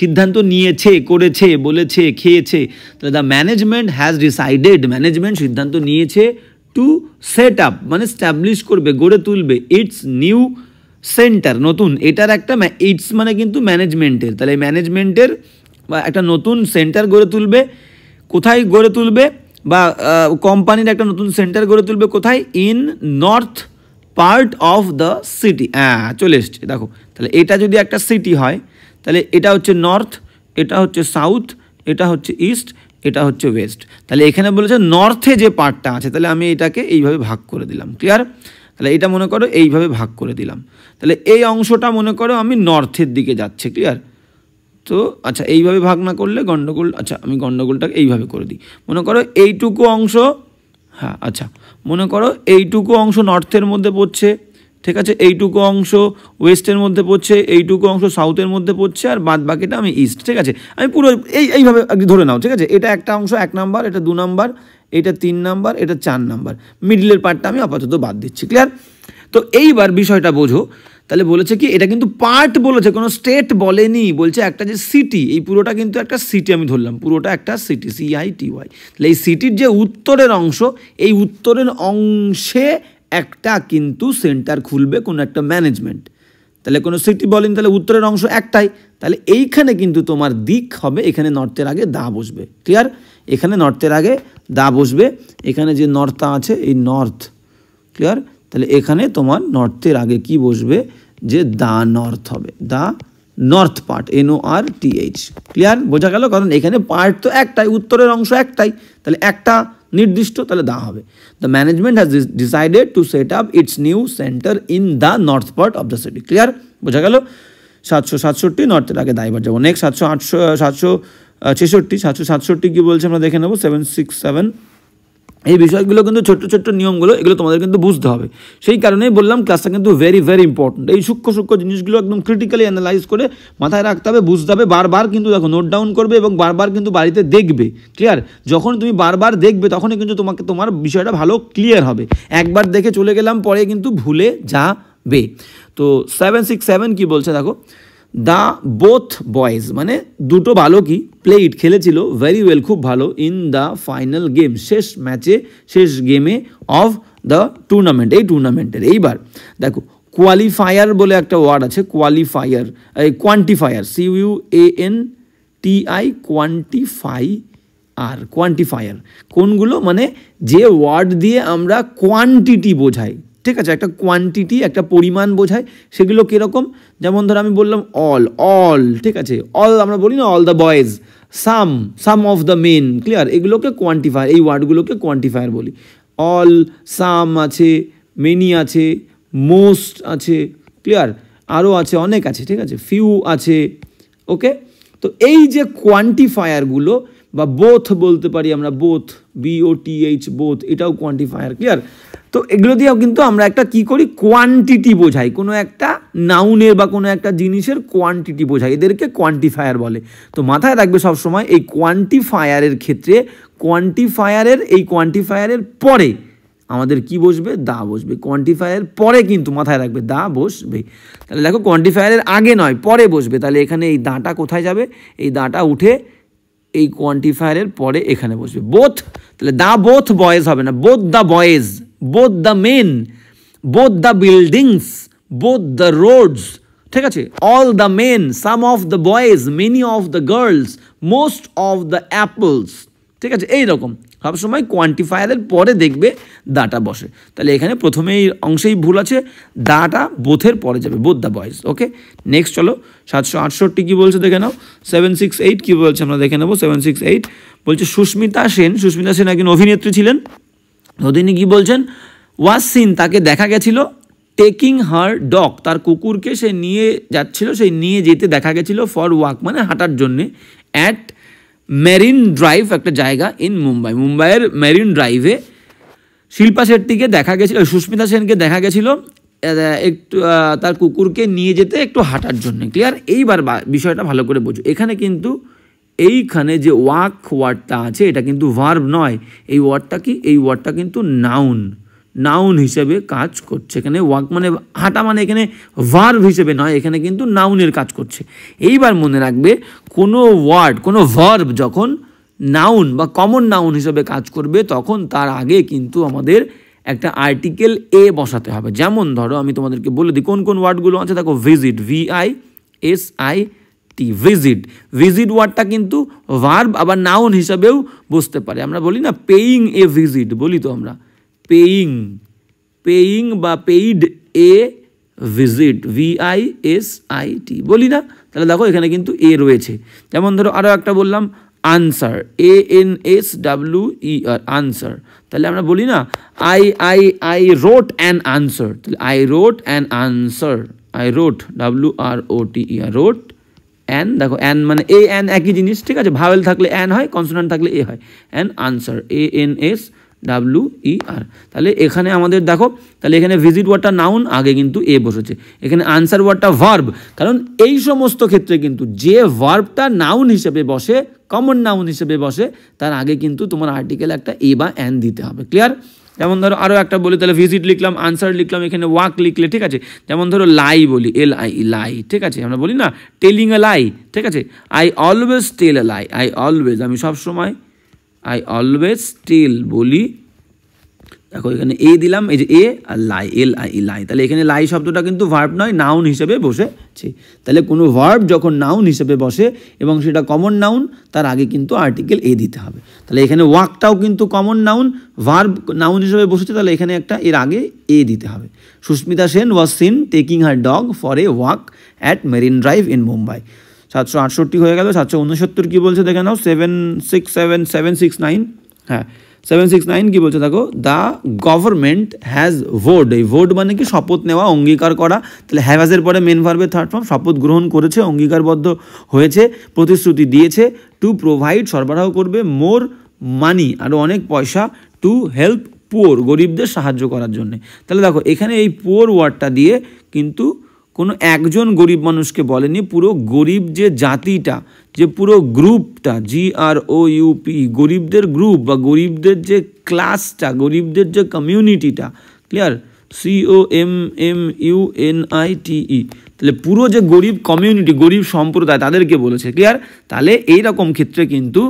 সিদ্ধান্ত নিয়েছে, করেছে, বলেছে, খেয়েছে। তাহলে the management has decided, management সিদ্ধান্ত নিয়েছে টু সেট আপ মানে স্ট্যাবলিশ করবে, গড়ে তুলবে, ইটস নিউ সেন্টার, নতুন, এটার একটা ইটস মানে কিন্তু ম্যানেজমেন্টের, তাহলে ম্যানেজমেন্টের বা একটা নতুন সেন্টার গড়ে তুলবে। কোথায় গড়ে তুলবে, বা কোম্পানির একটা নতুন সেন্টার গড়ে তুলবে কোথায়, in north part of the city. হ্যাঁ, চলে এসছে দেখো। তাহলে এটা যদি একটা সিটি হয়, তাহলে এটা হচ্ছে নর্থ, এটা হচ্ছে সাউথ, এটা হচ্ছে ইস্ট, এটা হচ্ছে ওয়েস্ট। তাহলে এখানে বলেছে নর্থে যে পার্টটা আছে, তাহলে আমি এটাকে এইভাবে ভাগ করে দিলাম। ক্লিয়ার? তাহলে এটা মনে করো এইভাবে ভাগ করে দিলাম। তাহলে এই অংশটা মনে করো আমি নর্থের দিকে যাচ্ছে। ক্লিয়ার? তো আচ্ছা, এইভাবে ভাগ না করলে গন্ডগোল, আচ্ছা আমি গন্ডগোলটাকে এইভাবে করে দিই। মনে করো এইটুকু অংশ, হ্যাঁ আচ্ছা, মনে করো এইটুকু অংশ নর্থের মধ্যে পড়ছে, ঠিক আছে, এইটুকু অংশ ওয়েস্টের মধ্যে পড়ছে, এইটুকু অংশ সাউথের মধ্যে পড়ছে, আর বাদ বাকিটা আমি ইস্ট। ঠিক আছে, আমি পুরো এইভাবে ধরে নাও। ঠিক আছে, এটা একটা অংশ 1 নাম্বার, এটা 2 নাম্বার, এটা 3 নাম্বার, এটা 4 নাম্বার, মিডলের পার্টটা আমি আপাতত বাদ দিচ্ছি। ক্লিয়ার? তো এইবার বিষয়টা বোঝো। তাহলে বলেছে কি, এটা কিন্তু পার্ট বলেছে, কোনো স্টেট বলেনি। বলছে একটা যে সিটি, এই পুরোটা কিন্তু একটা সিটি আমি ধরলাম, পুরোটা একটা সিটি, CITY। তাহলে এই সিটির যে উত্তরের অংশ, এই উত্তরের অংশে একটা কিন্তু সেন্টার খুলবে কোনো একটা ম্যানেজমেন্ট। তাহলে কোনো সিটি বলেনি, তাহলে উত্তরের অংশ একটাই। তাহলে এইখানে কিন্তু তোমার দিক হবে, এখানে নর্থের আগে দা বসবে। ক্লিয়ার? এখানে নর্থের আগে দা বসবে, এখানে যে নর্থটা আছে এই নর্থ। ক্লিয়ার? তাহলে এখানে তোমার নর্থের আগে কি বসবে, যে দা নর্থ হবে, দা নর্থ পার্ট, NORTH। ক্লিয়ার? বোঝা গেল? কারণ এখানে পার্ট তো একটাই, উত্তরের অংশ একটাই, তাহলে একটা নির্দিষ্ট, তাহলে দা হবে। The management has decided to set up it's new centre in the north part of the city. Clear? বোঝা গেল? 767 নর্থের আগে দা। এবার যাবো নেক্সট 767 কি বলছে আমরা দেখে নেবো। 767 এই বিষয়গুলো কিন্তু ছোট্ট ছোট্ট নিয়মগুলো, এগুলো তোমাদের কিন্তু বুঝতে হবে। সেই কারণেই বললাম ক্লাসটা কিন্তু ভেরি ভেরি ইম্পর্টেন্ট। এই সূক্ষ্ম জিনিসগুলো একদম ক্রিটিক্যালি অ্যানালাইজ করে মাথায় রাখতে হবে, বুঝতে হবে, বারবার কিন্তু দেখো নোট ডাউন করবে এবং বারবার কিন্তু বাড়িতে দেখবে। ক্লিয়ার? যখন তুমি বারবার দেখবে তখনই কিন্তু তোমার বিষয়টা ভালো ক্লিয়ার হবে। একবার দেখে চলে গেলাম, পরে কিন্তু ভুলে যাবে। তো 767 কি বলছে দেখো, দ্য বোথ বয়েজ মানে দুটো বালকই প্লেইড খেলেছিল ভেরি ওয়েল, খুব ভালো, ইন দ্য ফাইনাল গেম শেষ ম্যাচে, শেষ গেমে অফ দ্য টুর্নামেন্ট, এই টুর্নামেন্টের। এইবার দেখো কোয়ালিফায়ার বলে একটা ওয়ার্ড আছে, কোয়ালিফায়ার, কোয়ান্টিফায়ার, CUANTI, কোয়ান্টিফায়ার কোনগুলো, মানে যে ওয়ার্ড দিয়ে আমরা কোয়ান্টিটি বোঝাই। ঠিক আছে, একটা কোয়ান্টিটি, একটা পরিমাণ বোঝায়, সেগুলো কীরকম, যেমন ধর আমি বললাম অল, ঠিক আছে, অল আমরা বলি না, all the boys, some of the men. Clear? এগুলোকে কোয়ান্টিফায়ার, এই ওয়ার্ডগুলোকে কোয়ান্টিফায়ার বলি। অল, সাম আছে, মেনি আছে, মোস্ট আছে। ক্লিয়ার? আরও আছে, অনেক আছে, ঠিক আছে, ফিউ আছে। ওকে, তো এই যে কোয়ান্টিফায়ারগুলো, বা বোথ বলতে পারি আমরা, বোথ, BOTH, বোথ, এটাও কোয়ান্টিফায়ার। ক্লিয়ার? তো এগুলো দিয়েও কিন্তু আমরা একটা কি করি, কোয়ান্টিটি বোঝাই, কোনো একটা নাউনের বা কোনো একটা জিনিসের কোয়ান্টিটি বোঝাই, এদেরকে কোয়ান্টিফায়ার বলে। তো মাথায় রাখবে সবসময় এই কোয়ান্টিফায়ারের ক্ষেত্রে, কোয়ান্টিফায়ারের পরে আমাদের কি বসবে, দা বসবে। কোয়ান্টিফায়ারের পরে কিন্তু মাথায় রাখবে দা বসবে। তাহলে দেখো কোয়ান্টিফায়ারের আগে নয়, পরে বসবে। তাহলে এখানে এই দাটা কোথায় যাবে, এই দাটা উঠে এই কোয়ান্টিফায়ারের পরে এখানে বসবে, বোথ। তাহলে দা বোথ বয়েজ হবে না, both the boys, both the men, both the buildings, both the roads. ঠিক আছে, all the men, some of the boys, many of the girls, most of the apples. ঠিক আছে, এইরকম সবসময় কোয়ান্টিফায়ারের পরে দেখবে দাটা বসে। তাহলে এখানে প্রথমে এই অংশেই ভুল আছে, দাটা বোথের পরে যাবে, both the boys. Okay, next চলো 768 কি বলছে দেখে নাও। 768 কি বলছে আমরা দেখে নেবো। 768 বলছে সুস্মিতা সেন একজন অভিনেত্রী ছিলেন। তো তিনি কি বলছেন, ওয়াজ সিন, তাকে দেখা গেছিল, টেকিং হার ডগ, তার কুকুরকে সে নিয়ে যাচ্ছিল, সেই নিয়ে যেতে দেখা গেছিল, ফর ওয়াক মানে হাঁটার জন্যে, অ্যাট মেরিন ড্রাইভ একটা জায়গা ইন মুম্বাইয়ের মেরিন ড্রাইভে শিল্পা শেট্টিকে দেখা গেছিল, সুস্মিতা সেনকে দেখা গেছিল একটু তার কুকুরকে নিয়ে যেতে একটু হাঁটার জন্য। ক্লিয়ার? এইবার বিষয়টা ভালো করে বোঝো। এখানে কিন্তু এইখানে যে ওয়াক ওয়ার্ডটা আছে এটা কিন্তু ভার্ব নয়। এই ওয়ার্ডটা কি? এই ওয়ার্ডটা কিন্তু নাউন হিসেবে কাজ করছে। এখানে ওয়াক মানে হাঁটা, মানে এখানে ভার্ব হিসেবে নয়, এখানে কিন্তু নাউনের কাজ করছে। এইবার মনে রাখবে, কোনো ওয়ার্ড, কোনো ভার্ব যখন নাউন বা কমন নাউন হিসেবে কাজ করবে তখন তার আগে কিন্তু আমাদের একটা আর্টিকেল এ বসাতে হবে। যেমন ধরো আমি তোমাদেরকে বলে দিই কোন কোন ওয়ার্ডগুলো আছে। দেখো ভিজিট, VISIT, ভিজিট ওয়ার্ডটা কিন্তু ভার্ব আবার নাউন হিসাবেও বসতে পারে। আমরা বলি না পেইং এ ভিজিট, বলি তো আমরা পেইং বা পেইড এ ভিজিট, VISIT বলি না? তাহলে দেখো এখানে কিন্তু এ রয়েছে। যেমন ধরো আরও একটা বললাম আনসার, ANSWER, আনসার। তাহলে আমরা বলি না I wrote an answer, তাহলে I wrote an answer, WROTE, an. দেখো অ্যান মানে এ অ্যান একই জিনিস, ঠিক আছে? ভাওয়েল থাকলে অ্যান হয়, কনসোনেন্ট থাকলে এ হয়। An answer, ANSWER। তাহলে এখানে আমাদের দেখো, তাহলে এখানে ভিজিট ওয়ার্ডটা নাউন, আগে কিন্তু এ বসেছে। এখানে আনসার ওয়ার্ডটা ভার্ব, কারণ এই সমস্ত ক্ষেত্রে কিন্তু যে ভার্বটা নাউন হিসেবে বসে, কমন নাউন হিসেবে বসে, তার আগে কিন্তু তোমার আর্টিকেল একটা এ বা অ্যান দিতে হবে। ক্লিয়ার? যেমন ধরো আরও একটা বলি, তাহলে ভিজিট লিখলাম, আনসার লিখলাম, এখানে ওয়াক লিখলে, ঠিক আছে? যেমন ধরো লাই বলি, LI, লাই, ঠিক আছে? আমরা বলি না টেলিং এ লাই, ঠিক আছে? I always tell a lie, আমি সবসময় I always tell বলি। দেখো এখানে এ দিলাম, এই যে এ আর লাই, LI, লাই। তাহলে এখানে লাই শব্দটা কিন্তু ভার্ব নয়, নাউন হিসেবে বসেছে। তাহলে কোনো ভার্ব যখন নাউন হিসেবে বসে এবং সেটা কমন নাউন, তার আগে কিন্তু আর্টিকেল এ দিতে হবে। তাহলে এখানে ওয়াকটাও কিন্তু কমন নাউন, ভার্ব নাউন হিসেবে বসেছে, তাহলে এখানে একটা এর আগে এ দিতে হবে। Sushmita Sen was seen taking her dog for a walk at Marine Drive in Mumbai. 768 হয়ে গেল। 769 কী বলছে দেখে নাও, 769, হ্যাঁ 769 কি বলছে দেখো, দ্য গভর্নমেন্ট হ্যাজ ভোট। এই ভোট মানে কি? শপথ নেওয়া, অঙ্গীকার করা। তাহলে হ্যাভের পরে মেন ভার্বের থার্ড ফর্ম, শপথ গ্রহণ করেছে, অঙ্গীকারবদ্ধ হয়েছে, প্রতিশ্রুতি দিয়েছে, টু প্রোভাইড সরবরাহ করবে, মোর মানি আরও অনেক পয়সা, টু হেল্প পুয়ার গরিবদের সাহায্য করার জন্য। তাহলে দেখো এখানে এই পুয়ার ওয়ার্ডটা দিয়ে কিন্তু কোনো একজন গরিব মানুষকে বলেনি, পুরো গরিব যে জাতিটা, যে পুরো গ্রুপটা, GROUP, গরিবদের গ্রুপ বা গরিবদের যে ক্লাসটা, গরিবদের যে কমিউনিটিটা, ক্লিয়ার? COMMUNITE, তাহলে পুরো যে গরিব কমিউনিটি, গরিব সম্প্রদায়, তাদেরকে বলেছে। ক্লিয়ার? তাহলে এইরকম ক্ষেত্রে কিন্তু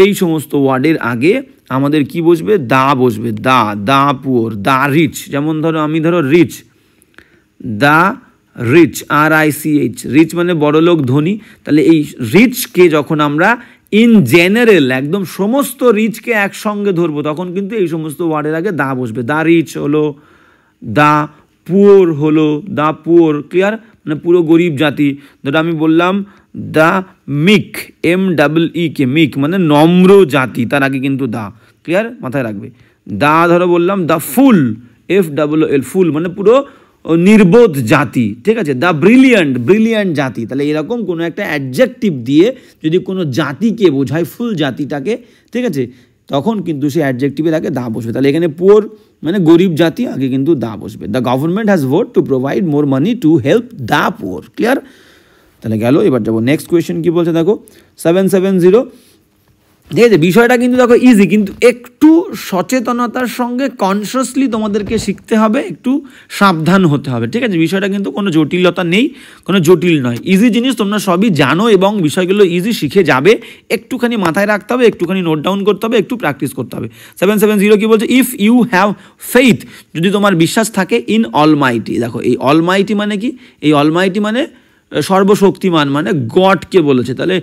এই সমস্ত ওয়ার্ডের আগে আমাদের কি বসবে? দা বসবে। The poor, the rich. যেমন ধরো আমি rich, the rich, RICH, rich মানে বড়লোক, ধনী। তাহলে এই রিচকে যখন আমরা ইন জেনারেল একদম সমস্ত রিচকে একসঙ্গে ধরবো, তখন কিন্তু এই সমস্ত ওয়ার্ডের আগে দা বসবে। দা রিচ হলো, দা পুয়ার হলো, দা পুয়ার। ক্লিয়ার? মানে পুরো গরিব জাতি। ধরো আমি বললাম দা মিক, MEK, মিক মানে নম্র জাতি, তার আগে কিন্তু দা। ক্লিয়ার? মাথায় রাখবে। দা ধরো বললাম দা ফুল, FOOL, ফুল মানে পুরো নির্বোধ জাতি, ঠিক আছে? দ্য ব্রিলিয়ান্ট জাতি। তাহলে এরকম কোনো একটা অ্যাডজেক্টিভ দিয়ে যদি কোনো জাতিকে বোঝায়, ফুল জাতিটাকে, ঠিক আছে, তখন কিন্তু সেই অ্যাডজেক্টিভের আগে দা বসবে। তাহলে এখানে পুয়ার মানে গরিব জাতি, আগে কিন্তু দা বসবে। The government has vote to provide more money to help the poor. Clear? তাহলে গেল। এবার যাবো নেক্সট কোয়েশ্চেন কি বলছে দেখো, 770। ঠিক আছে? বিষয়টা কিন্তু দেখো ইজি, কিন্তু একটু সচেতনতার সঙ্গে কনসিয়াসলি তোমাদেরকে শিখতে হবে, একটু সাবধান হতে হবে। ঠিক আছে? বিষয়টা কিন্তু কোনো জটিলতা নেই, কোনো জটিল নয়, ইজি জিনিস, তোমরা সবই জানো এবং বিষয়গুলো ইজি শিখে যাবে। একটুখানি মাথায় রাখতে হবে, একটুখানি নোট ডাউন করতে হবে, একটু প্র্যাকটিস করতে হবে। 770 কি বলছে? ইফ ইউ হ্যাভ ফেইথ, যদি তোমার বিশ্বাস থাকে, ইন অলমাইটি। দেখো এই অলমাইটি মানে কি? এই অলমাইটি মানে সর্বশক্তিমান, মানে গডকে বলেছে। তাহলে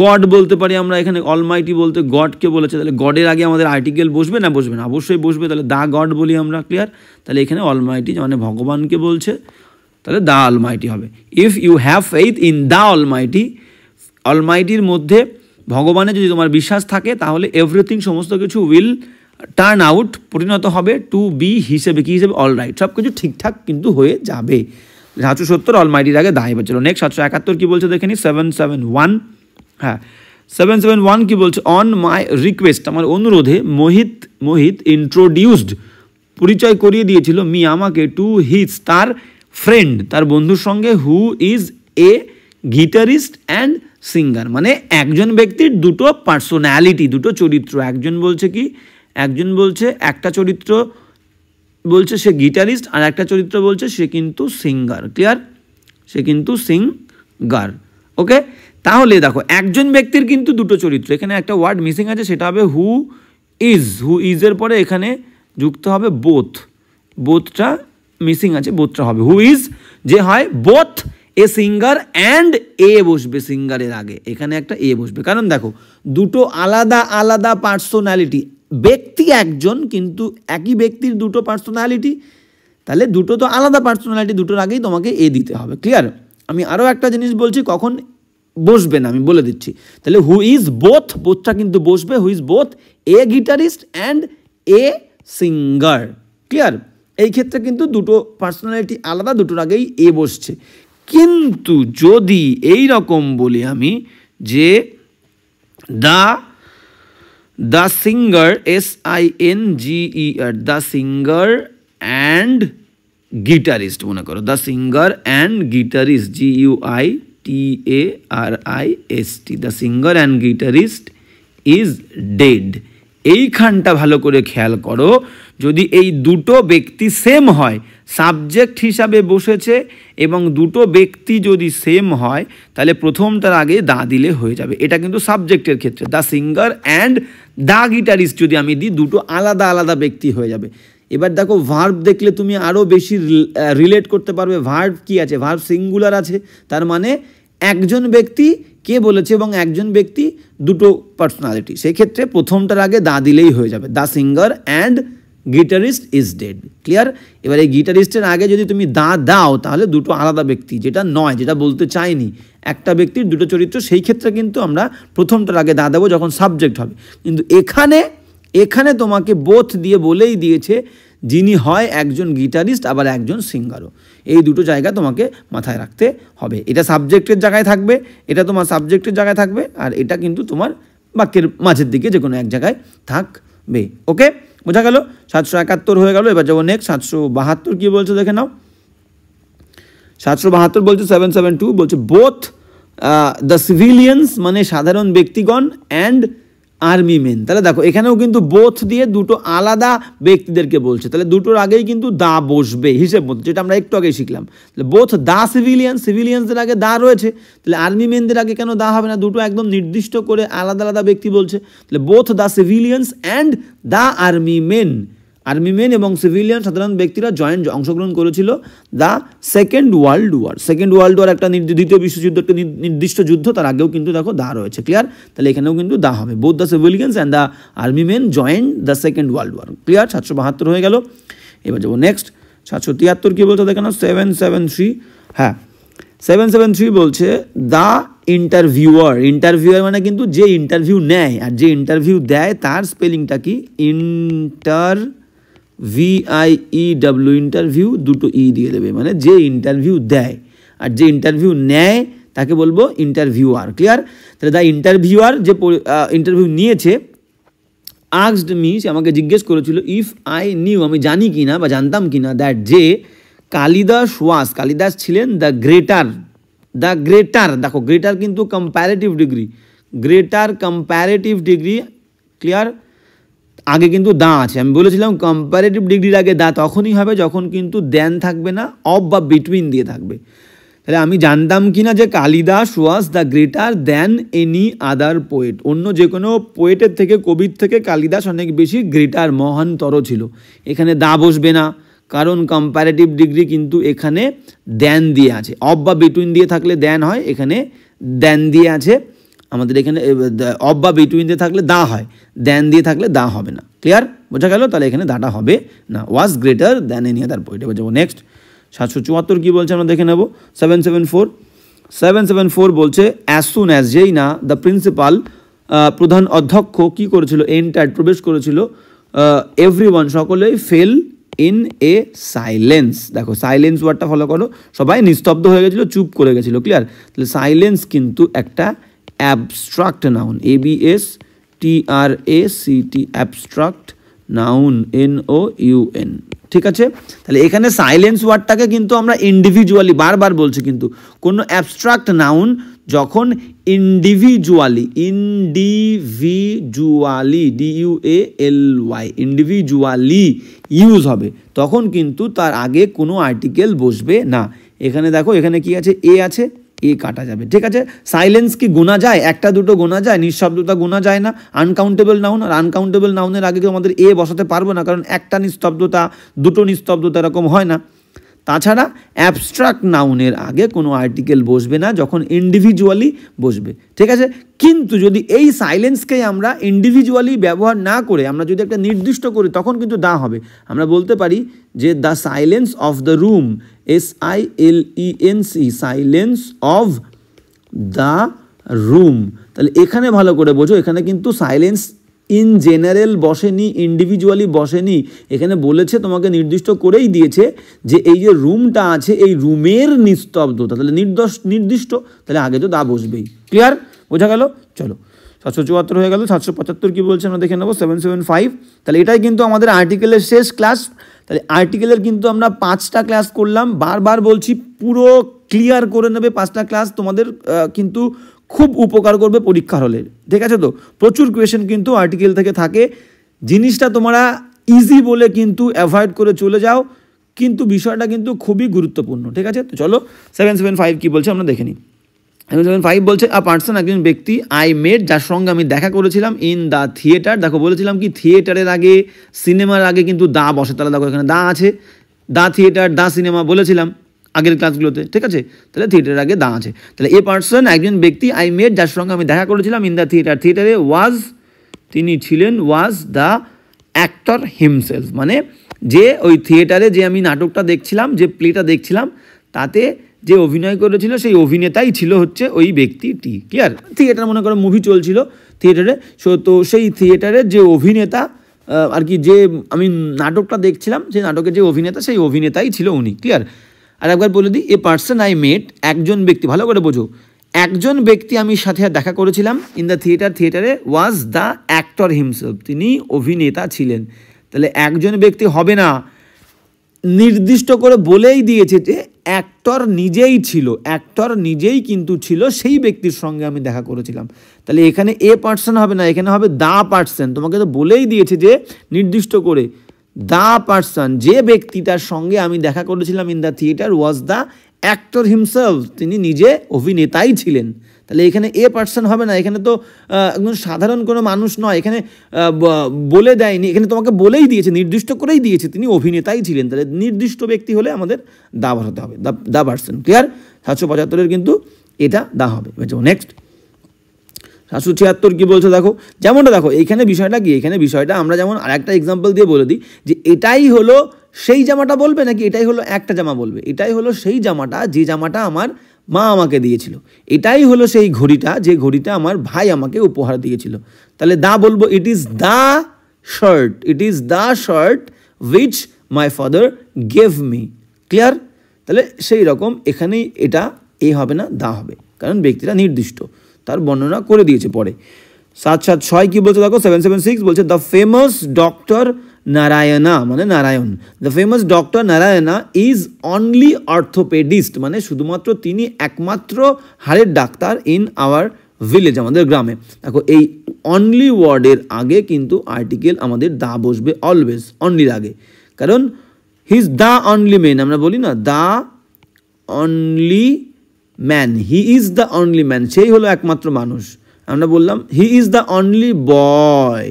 গড বলতে পারি আমরা, এখানে অলমাইটি বলতে গডকে বলেছে। তাহলে গডের আগে আমাদের আর্টিকেল বসবে না? বসবে না? অবশ্যই বসবে। তাহলে দা গড বলি আমরা। ক্লিয়ার? তাহলে এখানে অলমাইটি মানে ভগবানকে বলছে, তাহলে দা অলমাইটি হবে। If you have faith in the almighty, অলমাইটির মধ্যে ভগবানে যদি তোমার বিশ্বাস থাকে, তাহলে এভরিথিং সমস্ত কিছু উইল টার্ন আউট, পরিণত হবে টু বি হিসেবে, কি হিসেবে? অল রাইট, সব কিছু ঠিকঠাক কিন্তু হয়ে যাবে। 770 অলমাইটির আগে দা। এবার চলো নেক্সট 771 কি বলছে দেখে নি, 771। হ্যাঁ 771 কি বলছে? অন মাই রিকোয়েস্ট, আমার অনুরোধে মোহিত ইন্ট্রোডিউসড পরিচয় করিয়ে দিয়েছিল মি আমাকে টু হিজ তার ফ্রেন্ড তার বন্ধুর সঙ্গে who is a guitarist and singer. মানে একজন ব্যক্তির দুটো পার্সোনালিটি, দুটো চরিত্র। একজন বলছে কি, একজন বলছে একটা চরিত্র বলছে সে গিটারিস্ট, আর একটা চরিত্র বলছে সে কিন্তু সিঙ্গার। ক্লিয়ার? সে কিন্তু সিঙ্গার। ওকে, তাহলে দেখো একজন ব্যক্তির কিন্তু দুটো চরিত্র, এখানে একটা ওয়ার্ড মিসিং আছে, সেটা হবে হু ইজ। হু ইজের পরে এখানে যুক্ত হবে বোথ, বোথটা মিসিং আছে, বোথটা হবে হু ইজ যে হয় both a singer and a বসবে সিঙ্গারের আগে, এখানে একটা এ বসবে। কারণ দেখো দুটো আলাদা আলাদা পার্সোনালিটি, ব্যক্তি একজন কিন্তু একই ব্যক্তির দুটো পার্সোনালিটি, তাহলে দুটো তো আলাদা পার্সোনালিটি, দুটোর আগেই তোমাকে এ দিতে হবে। ক্লিয়ার? আমি আরও একটা জিনিস বলছি কখন বসবে না আমি বলে দিচ্ছি। তাহলে হু ইজ বোথ, বোথটা কিন্তু বসবে, who is both A guitarist and a singer. Clear? এই ক্ষেত্রে কিন্তু দুটো পার্সোনালিটি আলাদা, দুটোর আগেই এ বসছে। কিন্তু যদি এই রকম বলি আমি যে the singer SINGER, the singer and guitarist, মনে করো the singer and guitarist GUITARIST, the singer and guitarist is dead. এইখানটা ভালো করে খেয়াল করো, যদি এই দুটো ব্যক্তি সেম হয়, সাবজেক্ট হিসাবে বসেছে এবং দুটো ব্যক্তি যদি সেম হয়, তাহলে প্রথমটার আগে দা দিলে হয়ে যাবে। এটা কিন্তু সাবজেক্টের ক্ষেত্রে। The singer and the guitarist যদি আমি দিই, দুটো আলাদা আলাদা ব্যক্তি হয়ে যাবে। এবার দেখো ভার্ব দেখলে তুমি আরও বেশি রিলেট করতে পারবে। ভার্ব কি আছে? ভার্ব সিঙ্গুলার আছে, তার মানে একজন ব্যক্তি কে বলেছে এবং একজন ব্যক্তি দুটো পার্সোনালিটি, সেক্ষেত্রে প্রথমটার আগে দা দিলেই হয়ে যাবে। The singer and guitarist is dead. Clear? এবার এই গিটারিস্টের আগে যদি তুমি দা দাও তাহলে দুটো আলাদা ব্যক্তি, যেটা নয়, যেটা বলতে চাইনি, একটা ব্যক্তির দুটো চরিত্র, সেই ক্ষেত্রে কিন্তু আমরা প্রথমটার আগে দা দেবো যখন সাবজেক্ট হবে। কিন্তু এখানে তোমাকে বোথ দিয়ে বলেই দিয়েছে যিনি হয় একজন গিটারিস্ট আবার একজন সিঙ্গারও। এই দুটো জায়গা তোমাকে মাথায় রাখতে হবে। এটা সাবজেক্টের জায়গায় থাকবে, এটা তোমার সাবজেক্টের জায়গায় থাকবে, আর এটা কিন্তু তোমার বাক্যের মাঝের দিকে যে কোনো এক জায়গায় থাকবে। ওকে, বোঝা গেল? 771 হয়ে গেল। এবার যাবো নেক্সট 772 কী বলছে দেখে নাও। 772 বলছে 772 বলছে বোথ দ্য সিভিলিয়ানস, মানে সাধারণ ব্যক্তিগণ, অ্যান্ড আর্মি মেন। তাহলে দেখো এখানেও কিন্তু বোথ দিয়ে দুটো আলাদা ব্যক্তিদেরকে বলছে, তাহলে দুটোর আগেই কিন্তু দা বসবে হিসেব মতো, যেটা আমরা একটু আগেই শিখলাম। তাহলে বোথ দা সিভিলিয়ানসদের আগে দা রয়েছে, তাহলে আর্মি মেনদের আগে কেন দা হবে না? দুটো একদম নির্দিষ্ট করে আলাদা আলাদা ব্যক্তি বলছে। তাহলে both the civilians and the army men, army men এবং সিভিলিয়ান সাধারণ ব্যক্তিরা জয়েন্ট অংশগ্রহণ করেছিল the second world war. Second world war একটা দ্বিতীয় বিশ্বযুদ্ধ, একটা নির্দিষ্ট যুদ্ধ, তার আগেও কিন্তু দেখো দা রয়েছে। ক্লিয়ার? তাহলে এখানেও কিন্তু দা হবে। Both the civilians and the army men joint the second world war. Clear? 772 হয়ে গেল। এবার যাবো নেক্সট 773 কী বলছে দেখেন? 773, হ্যাঁ 773 বলছে দ্য ইন্টারভিউয়ার মানে কিন্তু যে ইন্টারভিউ নেয়, আর যে ইন্টারভিউ দেয় তার স্পেলিংটা কি? VIEW, ইন্টারভিউ, দুটো ই দিয়ে দেবে, মানে যে ইন্টারভিউ দেয়, আর যে ইন্টারভিউ নেয় তাকে বলবো ইন্টারভিউয়ার। ক্লিয়ার? তাহলে দ্য ইন্টারভিউয়ার যে ইন্টারভিউ নিয়েছে আস্কড মি, সে আমাকে জিজ্ঞেস করেছিল ইফ আই নিউ, আমি জানি কি না বা জানতাম কি না, দ্যাট যে কালিদাস ছিলেন দ্য গ্রেটার। দেখো গ্রেটার কিন্তু কম্প্যারেটিভ ডিগ্রি, ক্লিয়ার? আগে কিন্তু দা আছে, আমি বলেছিলাম কম্প্যারেটিভ ডিগ্রির আগে দা তখনই হবে যখন কিন্তু দেন থাকবে না, অফ বা বিটুইন দিয়ে থাকবে। তাহলে আমি জানতাম কি না যে Kalidas was the greater than any other poet, অন্য যে কোনো পোয়েটের থেকে, কবির থেকে কালিদাস অনেক বেশি গ্রেটার, মহানতর ছিল। এখানে দা বসবে না, কারণ কম্প্যারেটিভ ডিগ্রি কিন্তু এখানে দেন দিয়ে আছে। অফ বা বিটুইন দিয়ে থাকলে দেন হয়, এখানে দেন দিয়ে আছে। আমাদের এখানে অফ বা বিটুইন দিয়ে থাকলে দা হয়, দেন দিয়ে থাকলে দা হবে না। ক্লিয়ার? বোঝা গেল? তাহলে এখানে দাটা হবে না, was greater than any other poet. এবার যাবো নেক্সট 774 কী বলছে আমরা দেখে নেব। 774 বলছে অ্যাজ সুন অ্যাজ, যেই না দ্য প্রিন্সিপাল, প্রধান অধ্যক্ষ কী করেছিল? এন্টার্ড, প্রবেশ করেছিল, এভরিওয়ান, সকলেই, ফেল ইন এ সাইলেন্স। দেখো সাইলেন্স ওয়ার্ডটা ফলো করো, সবাই নিস্তব্ধ হয়ে গেছিলো, চুপ করে গেছিলো। ক্লিয়ার? তাহলে সাইলেন্স কিন্তু একটা abstract noun, ABSTRACT, abstract noun, NOUN, ঠিক আছে। তাহলে এখানে সাইলেন্স ওয়ার্ডটাকে কিন্তু আমরা ইন্ডিভিজুয়ালি, বারবার বলছি কিন্তু, কোনো অ্যাবস্ট্রাক্ট নাউন যখন ইন্ডিভিজুয়ালি DUALY ইন্ডিভিজুয়ালি ইউজ হবে, তখন কিন্তু তার আগে কোনো আর্টিকেল বসবে না। এখানে দেখো, এখানে কি আছে, এ আছে, এ কাটা যাবে, ঠিক আছে। সাইলেন্স কি গোনা যায়? একটা দুটো গোনা যায়, নিঃশব্দতা গোনা যায় না। আনকাউন্টেবল নাউন, আর আনকাউন্টেবল নাউনের আগে কেউ আমাদের এ বসাতে পারবো না, কারণ একটা নিস্তব্ধতা, দুটো নিস্তব্ধতা এরকম হয় না। তাছাড়া অ্যাবস্ট্রাক্ট নাউনের আগে কোনো আর্টিকেল বসবে না যখন ইন্ডিভিজুয়ালি বসবে, ঠিক আছে। কিন্তু যদি এই সাইলেন্সকে আমরা ইন্ডিভিজুয়ালি ব্যবহার না করে আমরা যদি একটা নির্দিষ্ট করি, তখন কিন্তু দা হবে। আমরা বলতে পারি যে the silence of the room, SILENC, silence of the room. তাহলে এখানে ভালো করে বোঝো, এখানে কিন্তু সাইলেন্স ইন জেনারেল বসেনি, ইন্ডিভিজুয়ালি বসেনি। এখানে বলেছে, তোমাকে নির্দিষ্ট করেই দিয়েছে যে এই যে রুমটা আছে, এই রুমের নিস্তব্ধতা, তাহলে নির্দিষ্ট, তাহলে আগে তো দা বসবেই। ক্লিয়ার? বোঝা গেল? চলো, 774 হয়ে গেল। 775 কী বলছে আমরা দেখে নেবো, 775। তাহলে এটাই কিন্তু আমাদের আর্টিকেলের শেষ ক্লাস। তাহলে আর্টিকেলের কিন্তু আমরা 5টা ক্লাস করলাম। বারবার বলছি, পুরো ক্লিয়ার করে নেবে 5টা ক্লাস, তোমাদের কিন্তু খুব উপকার করবে পরীক্ষার হলে, ঠিক আছে। তো প্রচুর কোয়েশ্চেন কিন্তু আর্টিকেল থেকে থাকে, জিনিসটা তোমরা ইজি বলে কিন্তু অ্যাভয়েড করে চলে যাও, কিন্তু বিষয়টা কিন্তু খুবই গুরুত্বপূর্ণ, ঠিক আছে। তো চলো, 775 কী বলছে আমরা দেখে নিই। 775 বলছে, আ পার্সন, একজন ব্যক্তি, আই মেট, যার সঙ্গে আমি দেখা করেছিলাম, ইন দ্য থিয়েটার। দেখো বলেছিলাম কি, থিয়েটারের আগে, সিনেমার আগে কিন্তু দা বসে, তাহলে দেখো এখানে দা আছে, দা থিয়েটার, দা সিনেমা বলেছিলাম আগের ক্লাসগুলোতে, ঠিক আছে। তাহলে থিয়েটারের আগে দা আছে। তাহলে এ পার্সন, একজন ব্যক্তি, আই মেট, যার সঙ্গে আমি দেখা করেছিলাম, ইন দ্য থিয়েটার, থিয়েটারে, ওয়াজ, তিনি ছিলেন, ওয়াজ দ্য অ্যাক্টর হিমসেলফ, মানে যে ওই থিয়েটারে যে আমি নাটকটা দেখছিলাম, যে প্লেটা দেখছিলাম, তাতে যে অভিনয় করেছিল সেই অভিনেতাই ছিল হচ্ছে ওই ব্যক্তিটি। ক্লিয়ার? থিয়েটার মনে করো মুভি চলছিল থিয়েটারে, তো সেই থিয়েটারের যে অভিনেতা আর কি, যে আমি নাটকটা দেখছিলাম, সেই নাটকের যে অভিনেতা, সেই অভিনেতাই ছিল উনি। ক্লিয়ার? আর একবার বলে দিই, এ পার্সন আই মেট, একজন ব্যক্তি, ভালো করে বোঝো, একজন ব্যক্তি আমি সাথে দেখা করেছিলাম, ইন দ্য থিয়েটার, থিয়েটারে, ওয়াজ দ্য অ্যাক্টর হিমসেলফ, তিনি অভিনেতা ছিলেন। তাহলে একজন ব্যক্তি হবে না, নির্দিষ্ট করে বলেই দিয়েছে যে অ্যাক্টর নিজেই ছিল, অ্যাক্টর নিজেই কিন্তু ছিল, সেই ব্যক্তির সঙ্গে আমি দেখা করেছিলাম। তাহলে এখানে এ পার্সন হবে না, এখানে হবে দা পার্সন। তোমাকে তো বলেই দিয়েছে যে নির্দিষ্ট করে, দা পার্সন, যে ব্যক্তিটার সঙ্গে আমি দেখা করেছিলাম in the theatre, was the actor himself, তিনি নিজে অভিনেতাই ছিলেন। তাহলে এখানে এ পার্সন হবে না, এখানে তো একজন সাধারণ কোনো মানুষ নয়, এখানে বলে দেয়নি, এখানে তোমাকে বলেই দিয়েছে, নির্দিষ্ট করেই দিয়েছে তিনি অভিনেতাই ছিলেন। তাহলে নির্দিষ্ট ব্যক্তি হলে আমাদের দা বসাতে হবে, দা পার্সন। ক্লিয়ার? 775 কিন্তু এটা দা হবে। নেক্সট 776 কী বলছে দেখো, যেমনটা দেখো এইখানে বিষয়টা কি, এখানে বিষয়টা আমরা যেমন আরেকটা এক্সাম্পল দিয়ে বলে দিই যে এটাই হলো সেই জামাটা বলবে, নাকি এটাই হলো একটা জামা বলবে। এটাই হলো সেই জামাটা, যে জামাটা আমার মা আমাকে দিয়েছিল। এটাই হলো সেই ঘড়িটা, যে ঘড়িটা আমার ভাই আমাকে উপহার দিয়েছিল। তাহলে দা বলবো, it is the shirt, it is the shirt which my father gave me. Clear? তাহলে সেই রকম এখানেই এটা এ হবে না, দা হবে, কারণ ব্যক্তিটা নির্দিষ্ট, তার বর্ণনা করে দিয়েছে পরে। 776 কী বলছে দেখো, 776 বলছে, দ্য ফেমাস ডক্টর নারায়ণা, মানে Narayan, the famous doctor Narayana is only orthopaedist, মানে শুধুমাত্র তিনি একমাত্র হাড়ের ডাক্তার ইন আওয়ার ভিলেজ, আমাদের গ্রামে। দেখো এই অনলি ওয়ার্ডের আগে কিন্তু আর্টিকেল আমাদের দা বসবে অলওয়েজ, অনলির আগে, কারণ হি ইজ দ্য অনলি ম্যান, আমরা বলি না, the only man, he is the only man, সেই হলো একমাত্র মানুষ। আমরা বললাম হি ইজ দ্য অনলি বয়,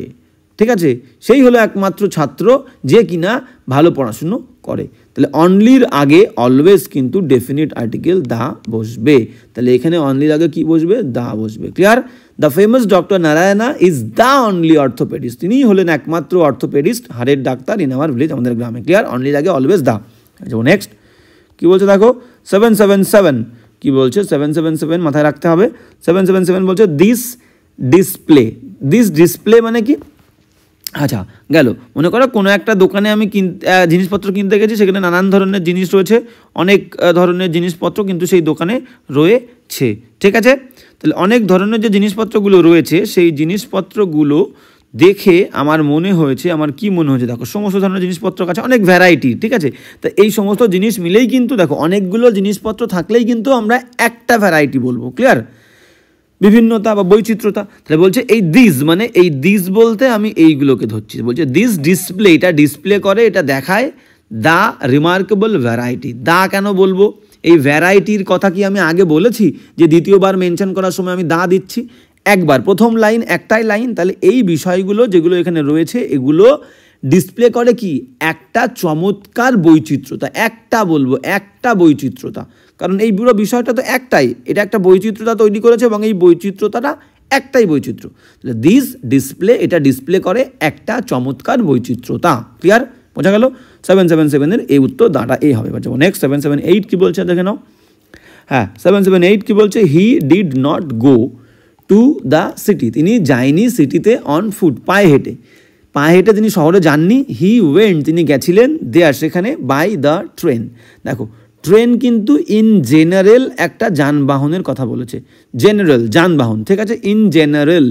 ঠিক আছে, সেই হলো একমাত্র ছাত্র যে কিনা ভালো পড়াশুনো করে। তাহলে অনলির আগে অলওয়েজ কিন্তু ডেফিনিট আর্টিকেল দা বসবে। তাহলে এখানে অনলির আগে কি বসবে? দা বসবে। Clear? The famous doctor Narayana is the only orthopaedist, তিনিই হলেন একমাত্র অর্থোপেডিস্ট, হাড়ের ডাক্তার ইন আওয়ার ভিলেজ, আমাদের গ্রামে। ক্লিয়ার? অনলির আগে অলওয়েজ দা। যেমন নেক্সট কী বলছে দেখো, 777 কী বলছে, 777 মাথায় রাখতে হবে। 777 বলছে, দিস ডিসপ্লে, দিস ডিসপ্লে মানে কি? আচ্ছা গেল, মনে করো কোনো একটা দোকানে আমি জিনিসপত্র কিনতে গেছি, সেখানে নানান ধরনের জিনিস রয়েছে, অনেক ধরনের জিনিসপত্র কিন্তু সেই দোকানে রয়েছে, ঠিক আছে। তাহলে অনেক ধরনের যে জিনিসপত্রগুলো রয়েছে, সেই জিনিসপত্রগুলো দেখে আমার মনে হয়েছে, আমার কি মনে হয়েছে, দেখো সমস্ত ধরনের জিনিসপত্র কাছে অনেক ভ্যারাইটি, ঠিক আছে। তো এই সমস্ত জিনিস মিলেই কিন্তু দেখো অনেকগুলো জিনিসপত্র থাকলেই কিন্তু আমরা একটা ভ্যারাইটি বলবো, ক্লিয়ার, বিভিন্নতা বা বৈচিত্র্যতা। তাহলে বলছে এই দিস, মানে এই দিস বলতে আমি এইগুলোকে ধরছি, বলছে দিস ডিসপ্লে, এটা ডিসপ্লে করে, এটা দেখায় দ্য রিমার্কেবল ভ্যারাইটি। দা কেন বলবো, এই ভ্যারাইটির কথা কি আমি আগে বলেছি যে দ্বিতীয়বার মেনশন করার সময় আমি দা দিচ্ছি? একবার, প্রথম লাইন একটাই লাইন। তাহলে এই বিষয়গুলো যেগুলো এখানে রয়েছে এগুলো ডিসপ্লে করে কি, একটা চমৎকার বৈচিত্র্যতা, একটা বলবো একটা বৈচিত্র্যতা, কারণ এই পুরো বিষয়টা তো একটাই, এটা একটা বৈচিত্র্যতা তৈরি করেছে এবং এই বৈচিত্র্যতাটা একটাই বৈচিত্র্য। দিস ডিসপ্লে, এটা ডিসপ্লে করে একটা চমৎকার বৈচিত্র্যতা, ক্লিয়ার, বোঝা গেল। 777-এর এই উত্তর দাঁড়া এই হবে। এবার যাবো নেক্সট 778 কি বলছে দেখে নাও। হ্যাঁ 778 কি বলছে, he did not go to the city, তিনি যায়নি সিটিতে অন ফুট, পায়ে হেঁটে, পায়ে হেঁটে তিনি শহরে যাননি। হি ওয়েন্ট, তিনি গেছিলেন দেয়ার, সেখানে, বাই দ্য ট্রেন। দেখো ট্রেন কিন্তু ইন জেনারেল একটা যানবাহনের কথা বলেছে, জেনারেল যানবাহন, ঠিক আছে, in general,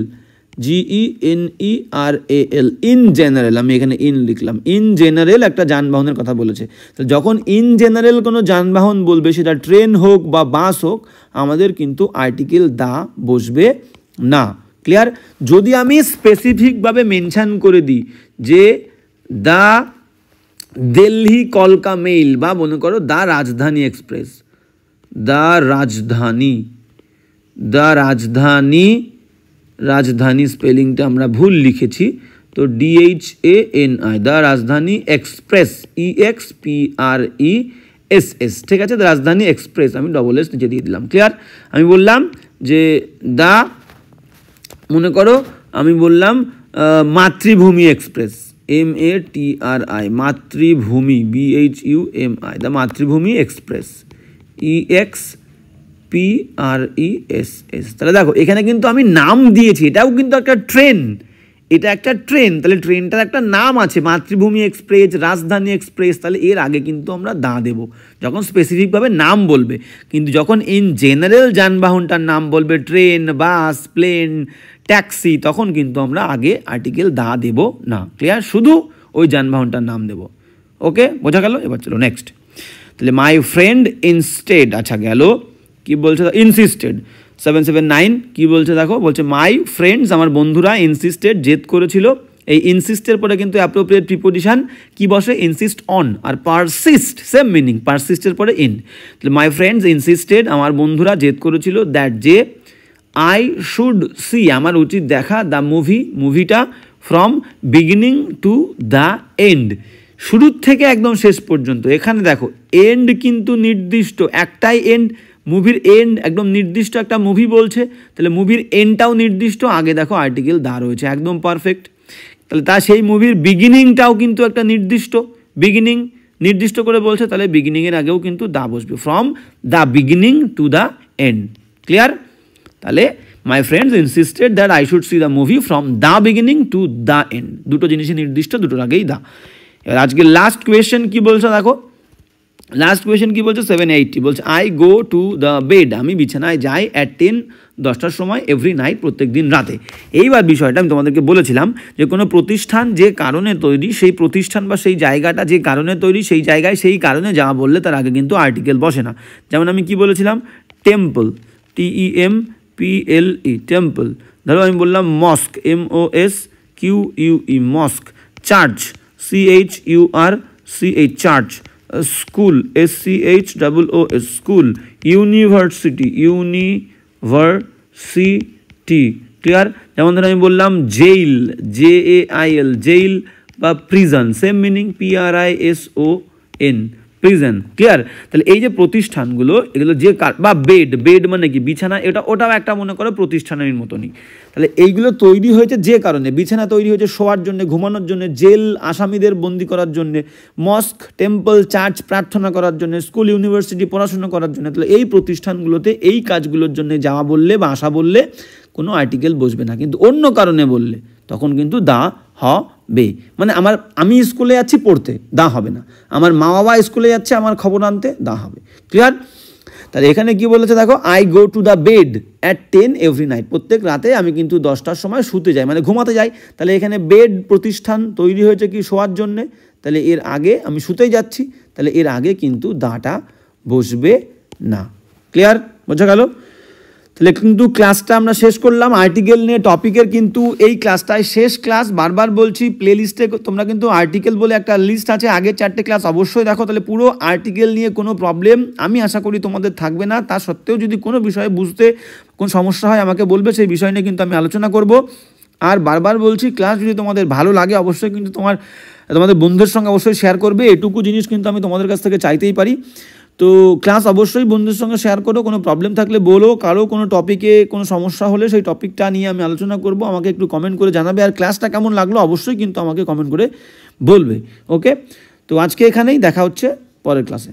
GENERAL, in general, আমি এখানে ইন লিখলাম, ইন জেনারেল একটা যানবাহনের কথা বলেছে। তো যখন ইন জেনারেল কোনো যানবাহন বলবে, সেটা ট্রেন হোক বা বাস হোক, আমাদের কিন্তু আর্টিকেল দা বসবে না, ক্লিয়ার। যদি আমি স্পেসিফিকভাবে মেনশন করে দিই যে দা দিল্লি কলকা মেইল, বা মনে করো দা রাজধানী এক্সপ্রেস, দা রাজধানী স্পেলিংটা আমরা ভুল লিখেছি, তো DHANI, দা রাজধানী এক্সপ্রেস, EXPRESS, ঠিক আছে, দা রাজধানী এক্সপ্রেস, আমি ডবল এস নিচে দিয়ে দিলাম, ক্লিয়ার। আমি বললাম যে দা, মনে করো আমি বললাম মাতৃভূমি এক্সপ্রেস, MATRI, মাতৃভূমি, BHUMI, দা মাতৃভূমি এক্সপ্রেস, EXPRESS। তাহলে দেখো এখানে কিন্তু আমি নাম দিয়েছি, এটাও কিন্তু একটা ট্রেন, এটা একটা ট্রেন, তাহলে ট্রেনটার একটা নাম আছে, মাতৃভূমি এক্সপ্রেস, রাজধানী এক্সপ্রেস, তাহলে এর আগে কিন্তু আমরা দা দেব যখন স্পেসিফিকভাবে নাম বলবে। কিন্তু যখন ইন জেনারেল যানবাহনটার নাম বলবে, ট্রেন, বাস, প্লেন, ট্যাক্সি, তখন কিন্তু আমরা আগে আর্টিকেল দা দেব না, ক্লিয়ার, শুধু ওই যানবাহনটার নাম দেব। ওকে, বোঝা গেল। এবার চলো নেক্সট। তাহলে মাই ফ্রেন্ড ইনস্টেড, আচ্ছা গেল, কি বলছে, ইনসিস্টেড। 779 কি বলছে দেখো, বলছে মাই ফ্রেন্ডস, আমার বন্ধুরা, ইনসিস্টেড, জেদ করেছিল। এই ইনসিস্টের পরে কিন্তু অ্যাপ্রোপ্রিয়েট প্রিপোজিশন কি বসে, ইনসিস্ট অন, আর পারসিস্ট সেম মিনিং, পারসিস্টের পরে ইন। তাহলে মাই ফ্রেন্ডস ইনসিস্টেড, আমার বন্ধুরা জেদ করেছিল, দ্যাট যে আই শুড সি, আমার উচিত দেখা, দ্য মুভি, মুভিটা, from beginning to the and, শুরুর থেকে একদম শেষ পর্যন্ত। এখানে দেখো এন্ড কিন্তু নির্দিষ্ট, একটাই এন্ড, মুভির এন্ড একদম নির্দিষ্ট একটা মুভি বলছে, তাহলে মুভির এন্ডটাও নির্দিষ্ট, আগে দেখো আর্টিকেল দা রয়েছে, একদম পারফেক্ট। তাহলে তা সেই মুভির বিগিনিংটাও কিন্তু একটা নির্দিষ্ট, বিগিনিং নির্দিষ্ট করে বলছে, তাহলে বিগিনিংয়ের আগেও কিন্তু দা বসবে, from the beginning to the end, clear. তাহলে my friends insisted that I should see the movie from the beginning to the end, দুটো জিনিসই নির্দিষ্ট, দুটোর আগেই দা। এবার আজকে লাস্ট কোয়েশ্চেন কি বলছে দেখো, লাস্ট কোয়েশ্চেন কি বলছে, 780 বলছে I go to the bed, আমি বিছানায় যাই, অ্যাট 10টার সময়, এভরি নাইট, প্রত্যেক দিন রাতে। এইবার বিষয়টা আমি তোমাদেরকে বলেছিলাম যে কোনো প্রতিষ্ঠান যে কারণে তৈরি, সেই প্রতিষ্ঠান বা সেই জায়গাটা যে কারণে তৈরি, সেই জায়গায় সেই কারণে যা বললে তার আগে কিন্তু আর্টিকেল বসে না। যেমন আমি কি বলেছিলাম, টেম্পল, TEMPLE, টেম্পল। ধরো আমি বললাম mosque, MOSQUE, mosque. Church, CHURCH, church. School, SCHOOS, school. University, university, clear. যেমন ধরো আমি বললাম জেইল, JAIL, জেইল, বা prison, same meaning, PRISON, prison, clear. তাহলে এই যে প্রতিষ্ঠানগুলো, এগুলো যে, বা বেড, বেড মানে কি বিছানা, ওটাও একটা মনে করো প্রতিষ্ঠানের মতনই। তাহলে এইগুলো তৈরি হয়েছে যে কারণে, বিছানা তৈরি হয়েছে শোয়ার জন্য, ঘুমানোর জন্য, জেল আসামিদের বন্দি করার জন্য, মস্ক, টেম্পল, চার্চ প্রার্থনা করার জন্য, স্কুল, ইউনিভার্সিটি পড়াশোনা করার জন্য। তাহলে এই প্রতিষ্ঠানগুলোতে এই কাজগুলোর জন্য যাওয়া বললে বা আসা বললে কোনো আর্টিকেল বসবে না, কিন্তু অন্য কারণে বললে তখন কিন্তু দা হবে। মানে আমি স্কুলে যাচ্ছি পড়তে, দা হবে না। আমার মা বাবা স্কুলে যাচ্ছে আমার খবর আনতে, দা হবে, ক্লিয়ার। তাহলে এখানে কি বলেছে দেখো, I go to the bed at 10 every night, প্রত্যেক রাতে আমি কিন্তু 10টার সময় শুতে যাই, মানে ঘুমাতে যাই। তাহলে এখানে বেড প্রতিষ্ঠান তৈরি হয়েছে কি শোয়ার জন্যে, তাহলে এর আগে আমি শুতেই যাচ্ছি, তাহলে এর আগে কিন্তু দাটা বসবে না। ক্লিয়ার, বোঝা গেল? তাহলে কিন্তু ক্লাসটা আমরা শেষ করলাম আর্টিকেল নিয়ে। টপিকের কিন্তু এই ক্লাসটাই শেষ ক্লাস। বারবার বলছি, প্লে লিস্টে তোমরা কিন্তু আর্টিকেল বলে একটা লিস্ট আছে, আগের 4টে ক্লাস অবশ্যই দেখো। তাহলে পুরো আর্টিকেল নিয়ে কোনো প্রবলেম আমি আশা করি তোমাদের থাকবে না। তা সত্ত্বেও যদি কোনো বিষয়ে বুঝতে কোনো সমস্যা হয় আমাকে বলবে, সেই বিষয় নিয়ে কিন্তু আমি আলোচনা করব। আর বারবার বলছি, ক্লাস যদি তোমাদের ভালো লাগে অবশ্যই কিন্তু তোমাদের বন্ধুদের সঙ্গে অবশ্যই শেয়ার করবে। এটুকু জিনিস কিন্তু আমি তোমাদের কাছ থেকে চাইতেই পারি। তো ক্লাস অবশ্যই বন্ধুদের সঙ্গে শেয়ার করো। কোনো প্রবলেম থাকলে বলো, কারো কোনো টপিকে কোনো সমস্যা হলে সেই টপিকটা নিয়ে আমি আলোচনা করব, আমাকে একটু কমেন্ট করে জানাবে। আর ক্লাসটা কেমন লাগলো অবশ্যই কিন্তু আমাকে কমেন্ট করে বলবে। ওকে, তো আজকে এখানেই, দেখা হচ্ছে পরের ক্লাসে।